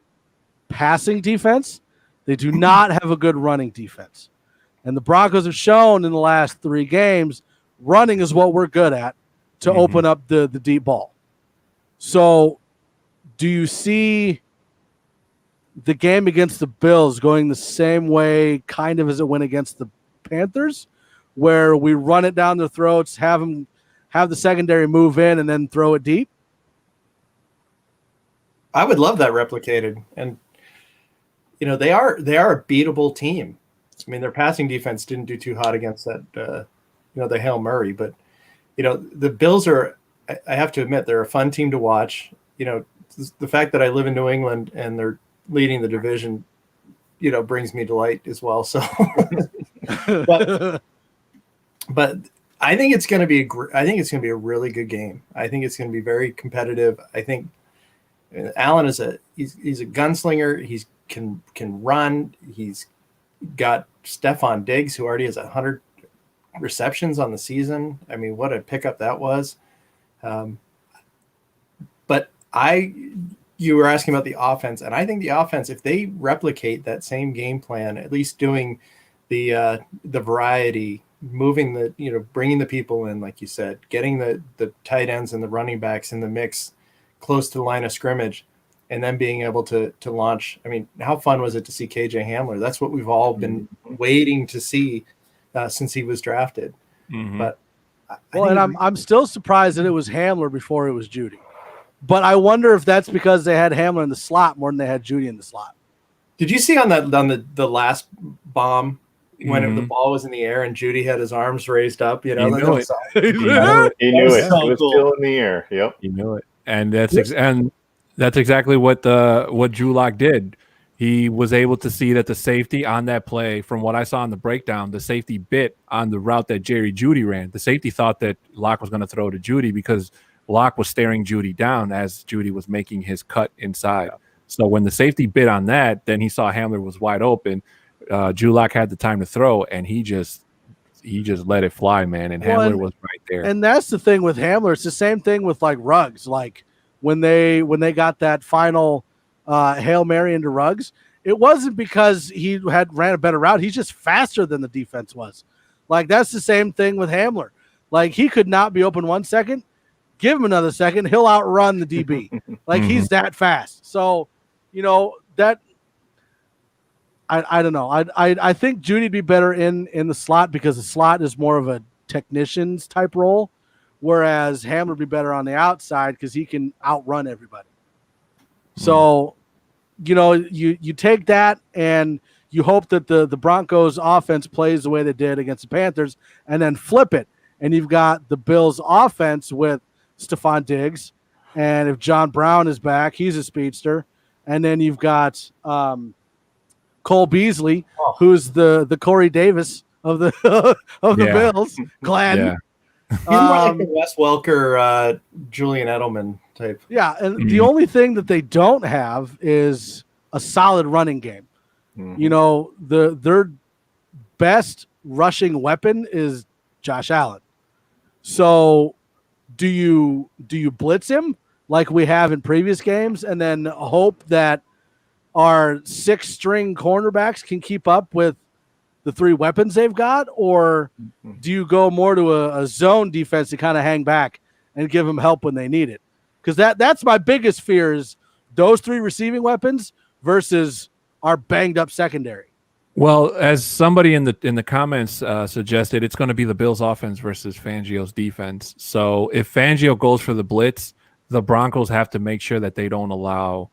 passing defense. They do not have a good running defense. And the Broncos have shown in the last 3 games, running is what we're good at to open up the deep ball. So do you see the game against the Bills going the same way kind of as it went against the Panthers, where we run it down their throats, have the secondary move in and then throw it deep? I would love that replicated. And, they are a beatable team. I mean, their passing defense didn't do too hot against that, the Hail Murray. But, the Bills are, I have to admit, they're a fun team to watch. The fact that I live in New England and they're leading the division, brings me delight as well. So, but I think it's going to be a really good game. I think it's going to be very competitive. I think Allen is he's a gunslinger. He can run. He's got Stephon Diggs, who already has 100 receptions on the season. I mean, what a pickup that was. But you were asking about the offense, and I think the offense, if they replicate that same game plan, at least doing the variety, moving bringing the people in, like you said, getting the tight ends and the running backs in the mix close to the line of scrimmage, and then being able to launch. I mean, how fun was it to see KJ Hamler? That's what we've all been waiting to see since he was drafted. But I'm still surprised that it was Hamler before it was Judy. But I wonder if that's because they had Hamler in the slot more than they had Judy in the slot. Did you see on the last bomb when the ball was in the air and Judy had his arms raised up? He knew it. He knew it. It was still in the air. Yep. He knew it. And that's exactly what Drew Lock did. he was able to see that the safety on that play, from what I saw in the breakdown, the safety bit on the route that Jerry Jeudy ran. The safety thought that Locke was going to throw to Jeudy because Locke was staring Jeudy down as Jeudy was making his cut inside. So when the safety bit on that, then he saw Hamler was wide open. Julock had the time to throw, and he just let it fly, man. And Hamler was right there. And that's the thing with Hamler. It's the same thing with like Ruggs. Like when they got that final Hail Mary into Ruggs, it wasn't because he ran a better route. He's just faster than the defense was. Like that's the same thing with Hamler. Like he could not be open 1 second. Give him another second, he'll outrun the DB. Like he's that fast. So, that I don't know. I think Judy'd be better in the slot because the slot is more of a technician's type role, whereas Hamler would be better on the outside because he can outrun everybody. So, you take that and you hope that the Broncos offense plays the way they did against the Panthers, and then flip it. And you've got the Bills offense with Stephon Diggs, and if John Brown is back, he's a speedster. And then you've got Cole Beasley, who's the Corey Davis of the Bills. Glenn. Yeah. He's more like the Wes Welker, Julian Edelman type. Yeah, and the only thing that they don't have is a solid running game. Their best rushing weapon is Josh Allen. So do you blitz him like we have in previous games and then hope that our 6-string cornerbacks can keep up with the 3 weapons they've got? Or do you go more to a zone defense to kind of hang back and give them help when they need it? Because that's my biggest fear is those 3 receiving weapons versus our banged up secondary. Well, as somebody in the comments suggested, it's going to be the Bills' offense versus Fangio's defense. So if Fangio goes for the blitz, the Broncos have to make sure that they don't allow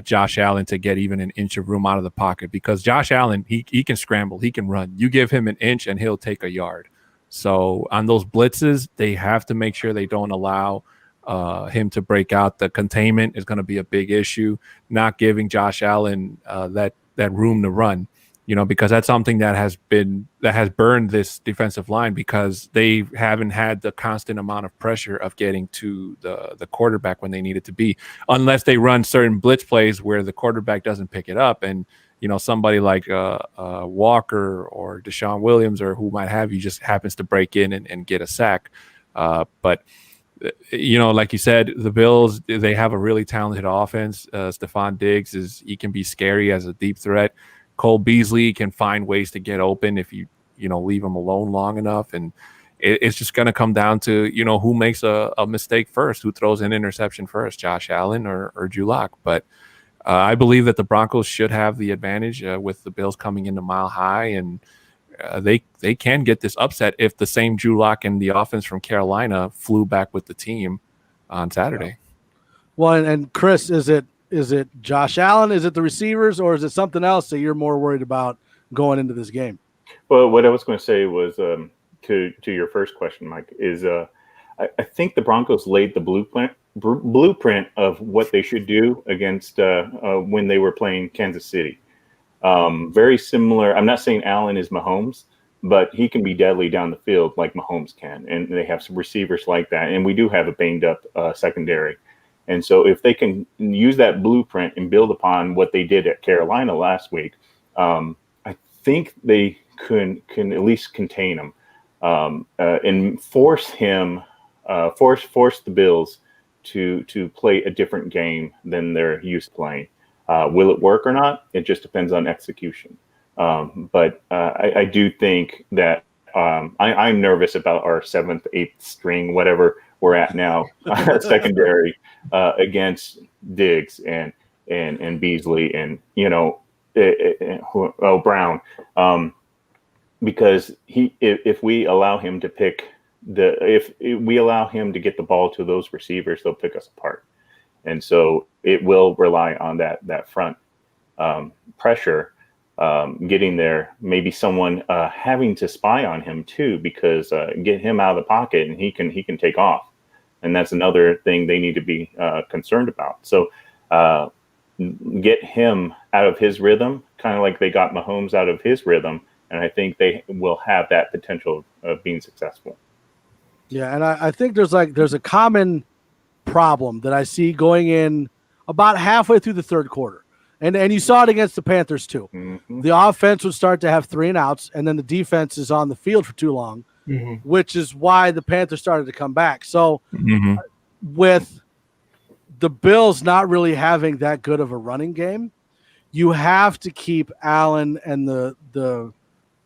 Josh Allen to get even an inch of room out of the pocket, because Josh Allen, he can scramble, he can run. You give him an inch and he'll take a yard. So on those blitzes, they have to make sure they don't allow him to break out. The containment is going to be a big issue, not giving Josh Allen that room to run. Because that's something that has burned this defensive line, because they haven't had the constant amount of pressure of getting to the quarterback when they need it to be, unless they run certain blitz plays where the quarterback doesn't pick it up. And, somebody like Walker or Deshaun Williams or who might have you just happens to break in and get a sack. But like you said, the Bills, they have a really talented offense. Stephon Diggs he can be scary as a deep threat. Cole Beasley can find ways to get open if you leave him alone long enough. And it's just going to come down to, who makes a mistake first, who throws an interception first, Josh Allen or Drew Lock. But I believe that the Broncos should have the advantage with the Bills coming into Mile High, and they can get this upset if the same Drew Lock and the offense from Carolina flew back with the team on Saturday. Well, and Chris, is it Josh Allen? Is it the receivers, or is it something else that you're more worried about going into this game? Well, what I was going to say was to your first question, Mike, is I think the Broncos laid the blueprint of what they should do against when they were playing Kansas City. Very similar. I'm not saying Allen is Mahomes, but he can be deadly down the field like Mahomes can, and they have some receivers like that. And we do have a banged up secondary. And so if they can use that blueprint and build upon what they did at Carolina last week, I think they can at least contain him and force the Bills to play a different game than they're used to playing. Will it work or not? It just depends on execution. But I do think that I'm nervous about our 7th, 8th string, whatever we're at now, secondary against Diggs and Beasley and Brown, because if we allow him to get the ball to those receivers, they'll pick us apart, and so it will rely on that front pressure. Getting there, maybe someone having to spy on him too, because get him out of the pocket and he can take off, and that's another thing they need to be concerned about. So get him out of his rhythm, kind of like they got Mahomes out of his rhythm. And I think they will have that potential of being successful. Yeah, and I think there's a common problem that I see going in about halfway through the third quarter. And you saw it against the Panthers too. Mm-hmm. The offense would start to have 3 and outs, and then the defense is on the field for too long, which is why the Panthers started to come back. So with the Bills not really having that good of a running game, you have to keep Allen and the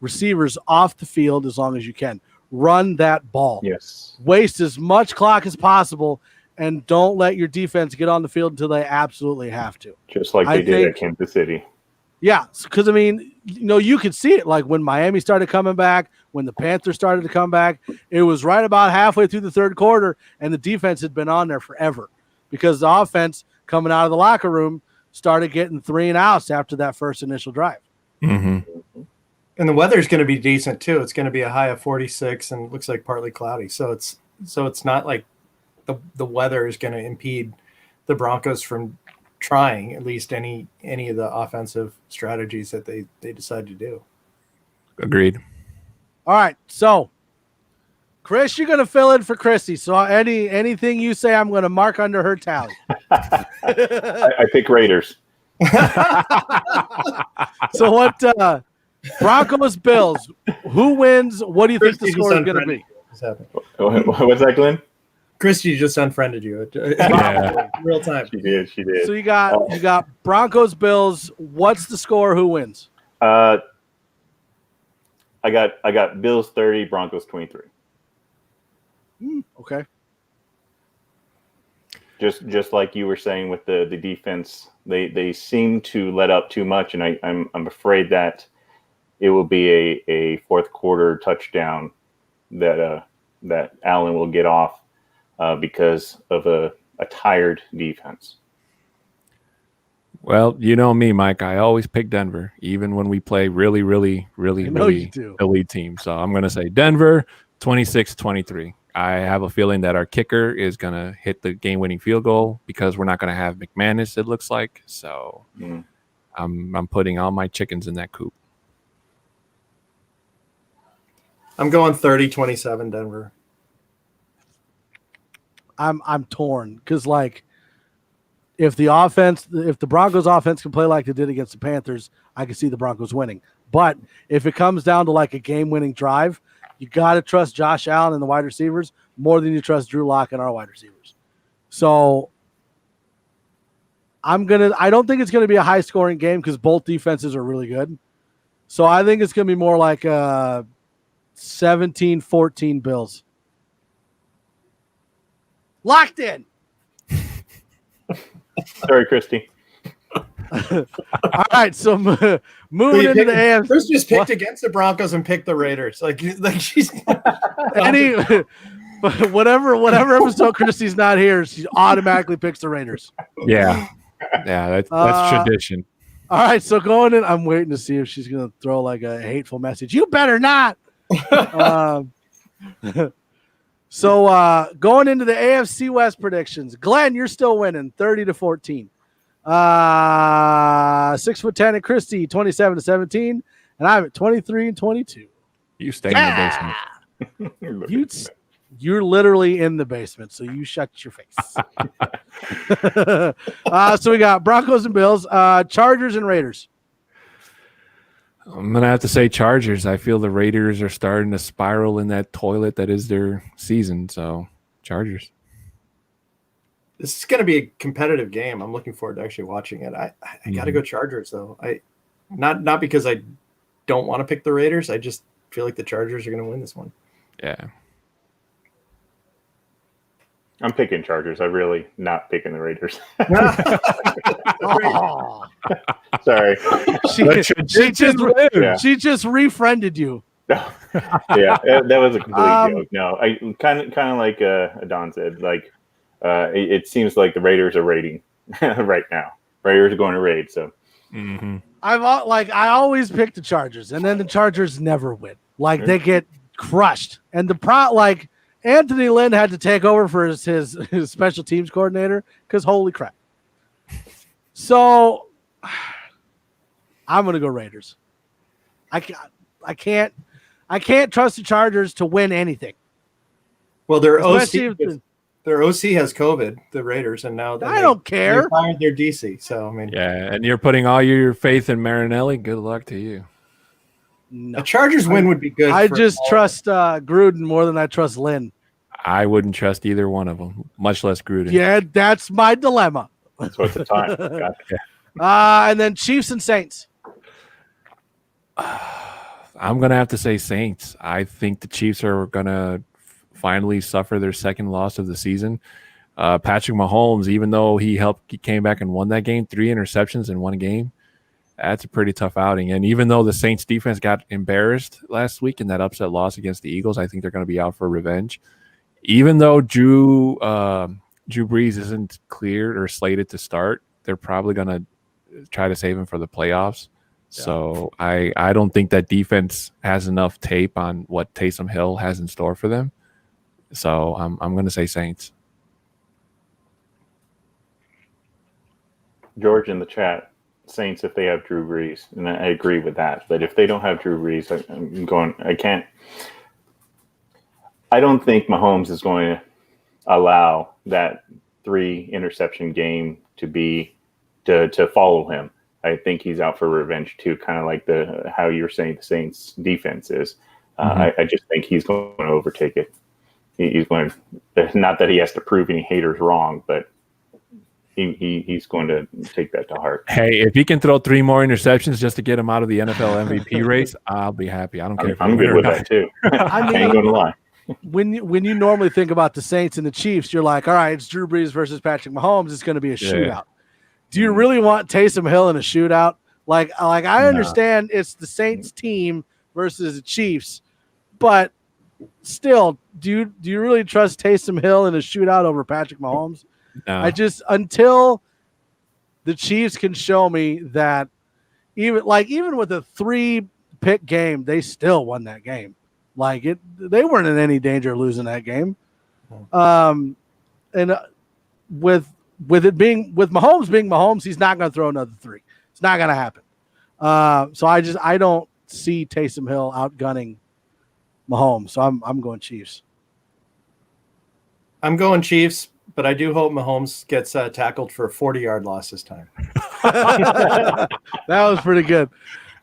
receivers off the field as long as you can. Run that ball. Yes. Waste as much clock as possible, and don't let your defense get on the field until they absolutely have to. Just like they did at Kansas City. Yeah, because, I mean, you could see it. Like when Miami started coming back, when the Panthers started to come back, it was right about halfway through the third quarter, and the defense had been on there forever because the offense coming out of the locker room started getting 3 and outs after that first initial drive. And the weather's going to be decent too. It's going to be a high of 46 and it looks like partly cloudy. So it's not like the weather is going to impede the Broncos from trying at least any of the offensive strategies that they decide to do. Agreed. All right, so Chris, you're going to fill in for Christy. So anything you say, I'm going to mark under her tally. I pick Raiders. So what? Broncos, Bills. Who wins? What do you think the score is going to be? What's that, Glenn? Christy just unfriended you. Yeah. Real time. She did. So you got Broncos, Bills. What's the score? Who wins? I got Bills 30, Broncos 23. Okay. Just like you were saying with the defense, they seem to let up too much, and I'm afraid that it will be a fourth quarter touchdown that Allen will get off because of a tired defense. Well, you know me, Mike. I always pick Denver, even when we play really elite teams. So I'm going to say Denver 26-23. I have a feeling that our kicker is going to hit the game-winning field goal because we're not going to have McManus, it looks like. So I'm putting all my chickens in that coop. I'm going 30-27 Denver. I'm torn because if the Broncos offense can play like they did against the Panthers, I can see the Broncos winning. But if it comes down to like a game-winning drive, you got to trust Josh Allen and the wide receivers more than you trust Drew Lock and our wide receivers. So I don't think it's going to be a high-scoring game because both defenses are really good. So I think it's going to be more like 17-14 Bills. Locked in. Sorry, Christy. All right, so moving into the AFC. Chris just picked against the Broncos and picked the Raiders. Like she's whatever episode Christy's not here, she automatically picks the Raiders. Yeah, that's tradition. All right, so going in, I'm waiting to see if she's going to throw like a hateful message. You better not. So going into the AFC West predictions, Glenn, you're still winning 30-14. 6'10" at Christy, 27-17, and I'm at 23-22. You stay in the basement. You're literally in the basement, so you shut your face. So we got Broncos and Bills, Chargers and Raiders. I'm going to have to say Chargers. I feel the Raiders are starting to spiral in that toilet that is their season. So Chargers. This is going to be a competitive game. I'm looking forward to actually watching it. I got to go Chargers though. Not because I don't want to pick the Raiders. I just feel like the Chargers are going to win this one. Yeah. I'm picking Chargers. I'm really not picking the Raiders. Oh. Sorry. She just refriended you. Yeah, that was a complete joke. No, I kind of like Don said. Like, it seems like the Raiders are raiding right now. Raiders are going to raid. So, I always pick the Chargers, and then the Chargers never win. Like they get crushed, and Anthony Lynn had to take over for his special teams coordinator because holy crap. So I'm going to go Raiders. I can't trust the Chargers to win anything. Well, their OC Especially has COVID, the Raiders, and now I don't care. They fired their DC. So I mean, Yeah, and you're putting all your faith in Marinelli. Good luck to you. No. a Chargers win would be good. I just trust Gruden more than I trust Lynn. I wouldn't trust either one of them, much less Gruden. Yeah, that's my dilemma. That's what's the time. Gotcha. And then Chiefs and Saints. I'm going to have to say Saints. I think the Chiefs are going to finally suffer their second loss of the season. Patrick Mahomes, even though he came back and won that game, 3 interceptions in one game. That's a pretty tough outing. And even though the Saints defense got embarrassed last week in that upset loss against the Eagles, I think they're going to be out for revenge. Even though Drew Brees isn't cleared or slated to start, they're probably going to try to save him for the playoffs. Yeah. So I don't think that defense has enough tape on what Taysom Hill has in store for them. So I'm going to say Saints. George in the chat, Saints if they have Drew Brees, and I agree with that. But if they don't have Drew Brees, I don't think Mahomes is going to allow that 3 interception game to follow him. I think he's out for revenge too, kind of like how you're saying the Saints defense is. I just think he's going to overtake it. He's going to, not that he has to prove any haters wrong, but he's going to take that to heart. Hey, if he can throw 3 more interceptions just to get him out of the NFL MVP race, I'll be happy. I don't care. I'm good with that too. I ain't going to lie. When you normally think about the Saints and the Chiefs, you're like, all right, it's Drew Brees versus Patrick Mahomes. It's going to be a shootout. Do you really want Taysom Hill in a shootout? Like I understand it's the Saints team versus the Chiefs, but still, do you really trust Taysom Hill in a shootout over Patrick Mahomes? No. Until the Chiefs can show me that even with a 3-pick game, they still won that game. They weren't in any danger of losing that game. And with Mahomes being Mahomes, he's not going to throw another 3. It's not going to happen. So I don't see Taysom Hill outgunning Mahomes. So I'm going Chiefs. I'm going Chiefs, but I do hope Mahomes gets tackled for a 40-yard loss this time. That was pretty good.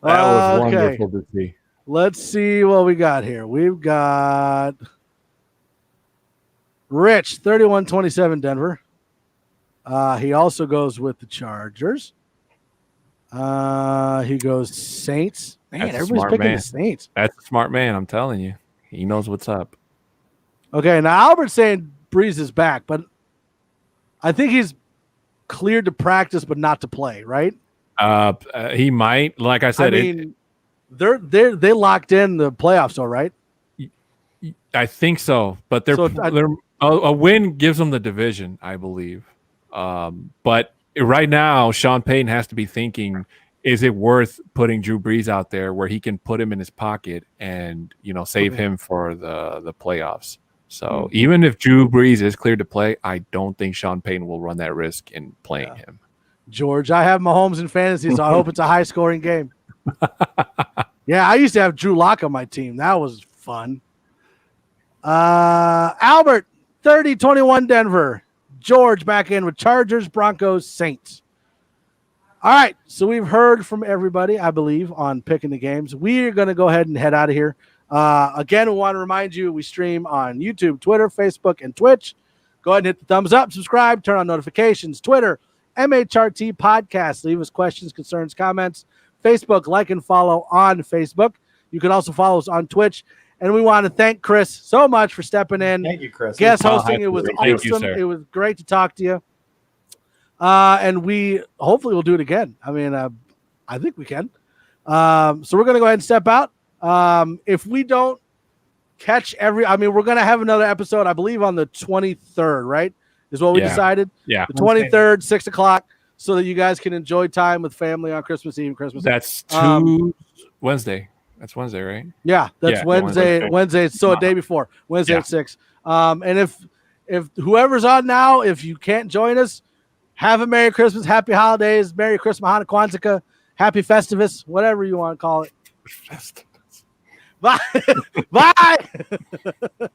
That was wonderful to see. Let's see what we got here. We've got Rich, 31-27 Denver. He also goes with the Chargers. He goes Saints. Man, everybody's picking the Saints. That's a smart man, I'm telling you. He knows what's up. Okay, now Albert's saying Brees is back, but I think he's cleared to practice but not to play, right? He might. Like I said, they locked in the playoffs, all right? I think so, but a win gives them the division, I believe. But right now, Sean Payton has to be thinking, is it worth putting Drew Brees out there where he can put him in his pocket and, save him for the playoffs? So even if Drew Brees is cleared to play, I don't think Sean Payton will run that risk in playing him. George, I have Mahomes in fantasy, so I hope it's a high-scoring game. Yeah, I used to have Drew Lock on my team. That was fun. Albert, 30-21 Denver. George back in with Chargers, Broncos, Saints. All right, so we've heard from everybody, I believe, on picking the games. We're going to go ahead and head out of here. Again, we want to remind you, we stream on YouTube, Twitter, Facebook, and Twitch. Go ahead and hit the thumbs up, subscribe, turn on notifications. Twitter, MHRT Podcast. Leave us questions, concerns, comments. Facebook, like and follow on Facebook. You can also follow us on Twitch. And we want to thank Chris so much for stepping in. Thank you, Chris. Guest hosting. It was awesome. It was great to talk to you. And we hopefully will do it again. I mean, I think we can. So we're going to go ahead and step out. If we don't catch we're going to have another episode, I believe, on the 23rd, right? Is what we decided. Yeah. The 23rd, 6 o'clock, so that you guys can enjoy time with family on Christmas Eve, Christmas. That's Wednesday. That's Wednesday, right? Yeah, that's Wednesday. So a day before, Wednesday at 6. And if whoever's on now, if you can't join us, Have a Merry Christmas, Happy Holidays, Merry Christmas, Hanukkah, Kwanzaa, Happy Festivus, whatever you want to call it. Festivus. Bye. Bye.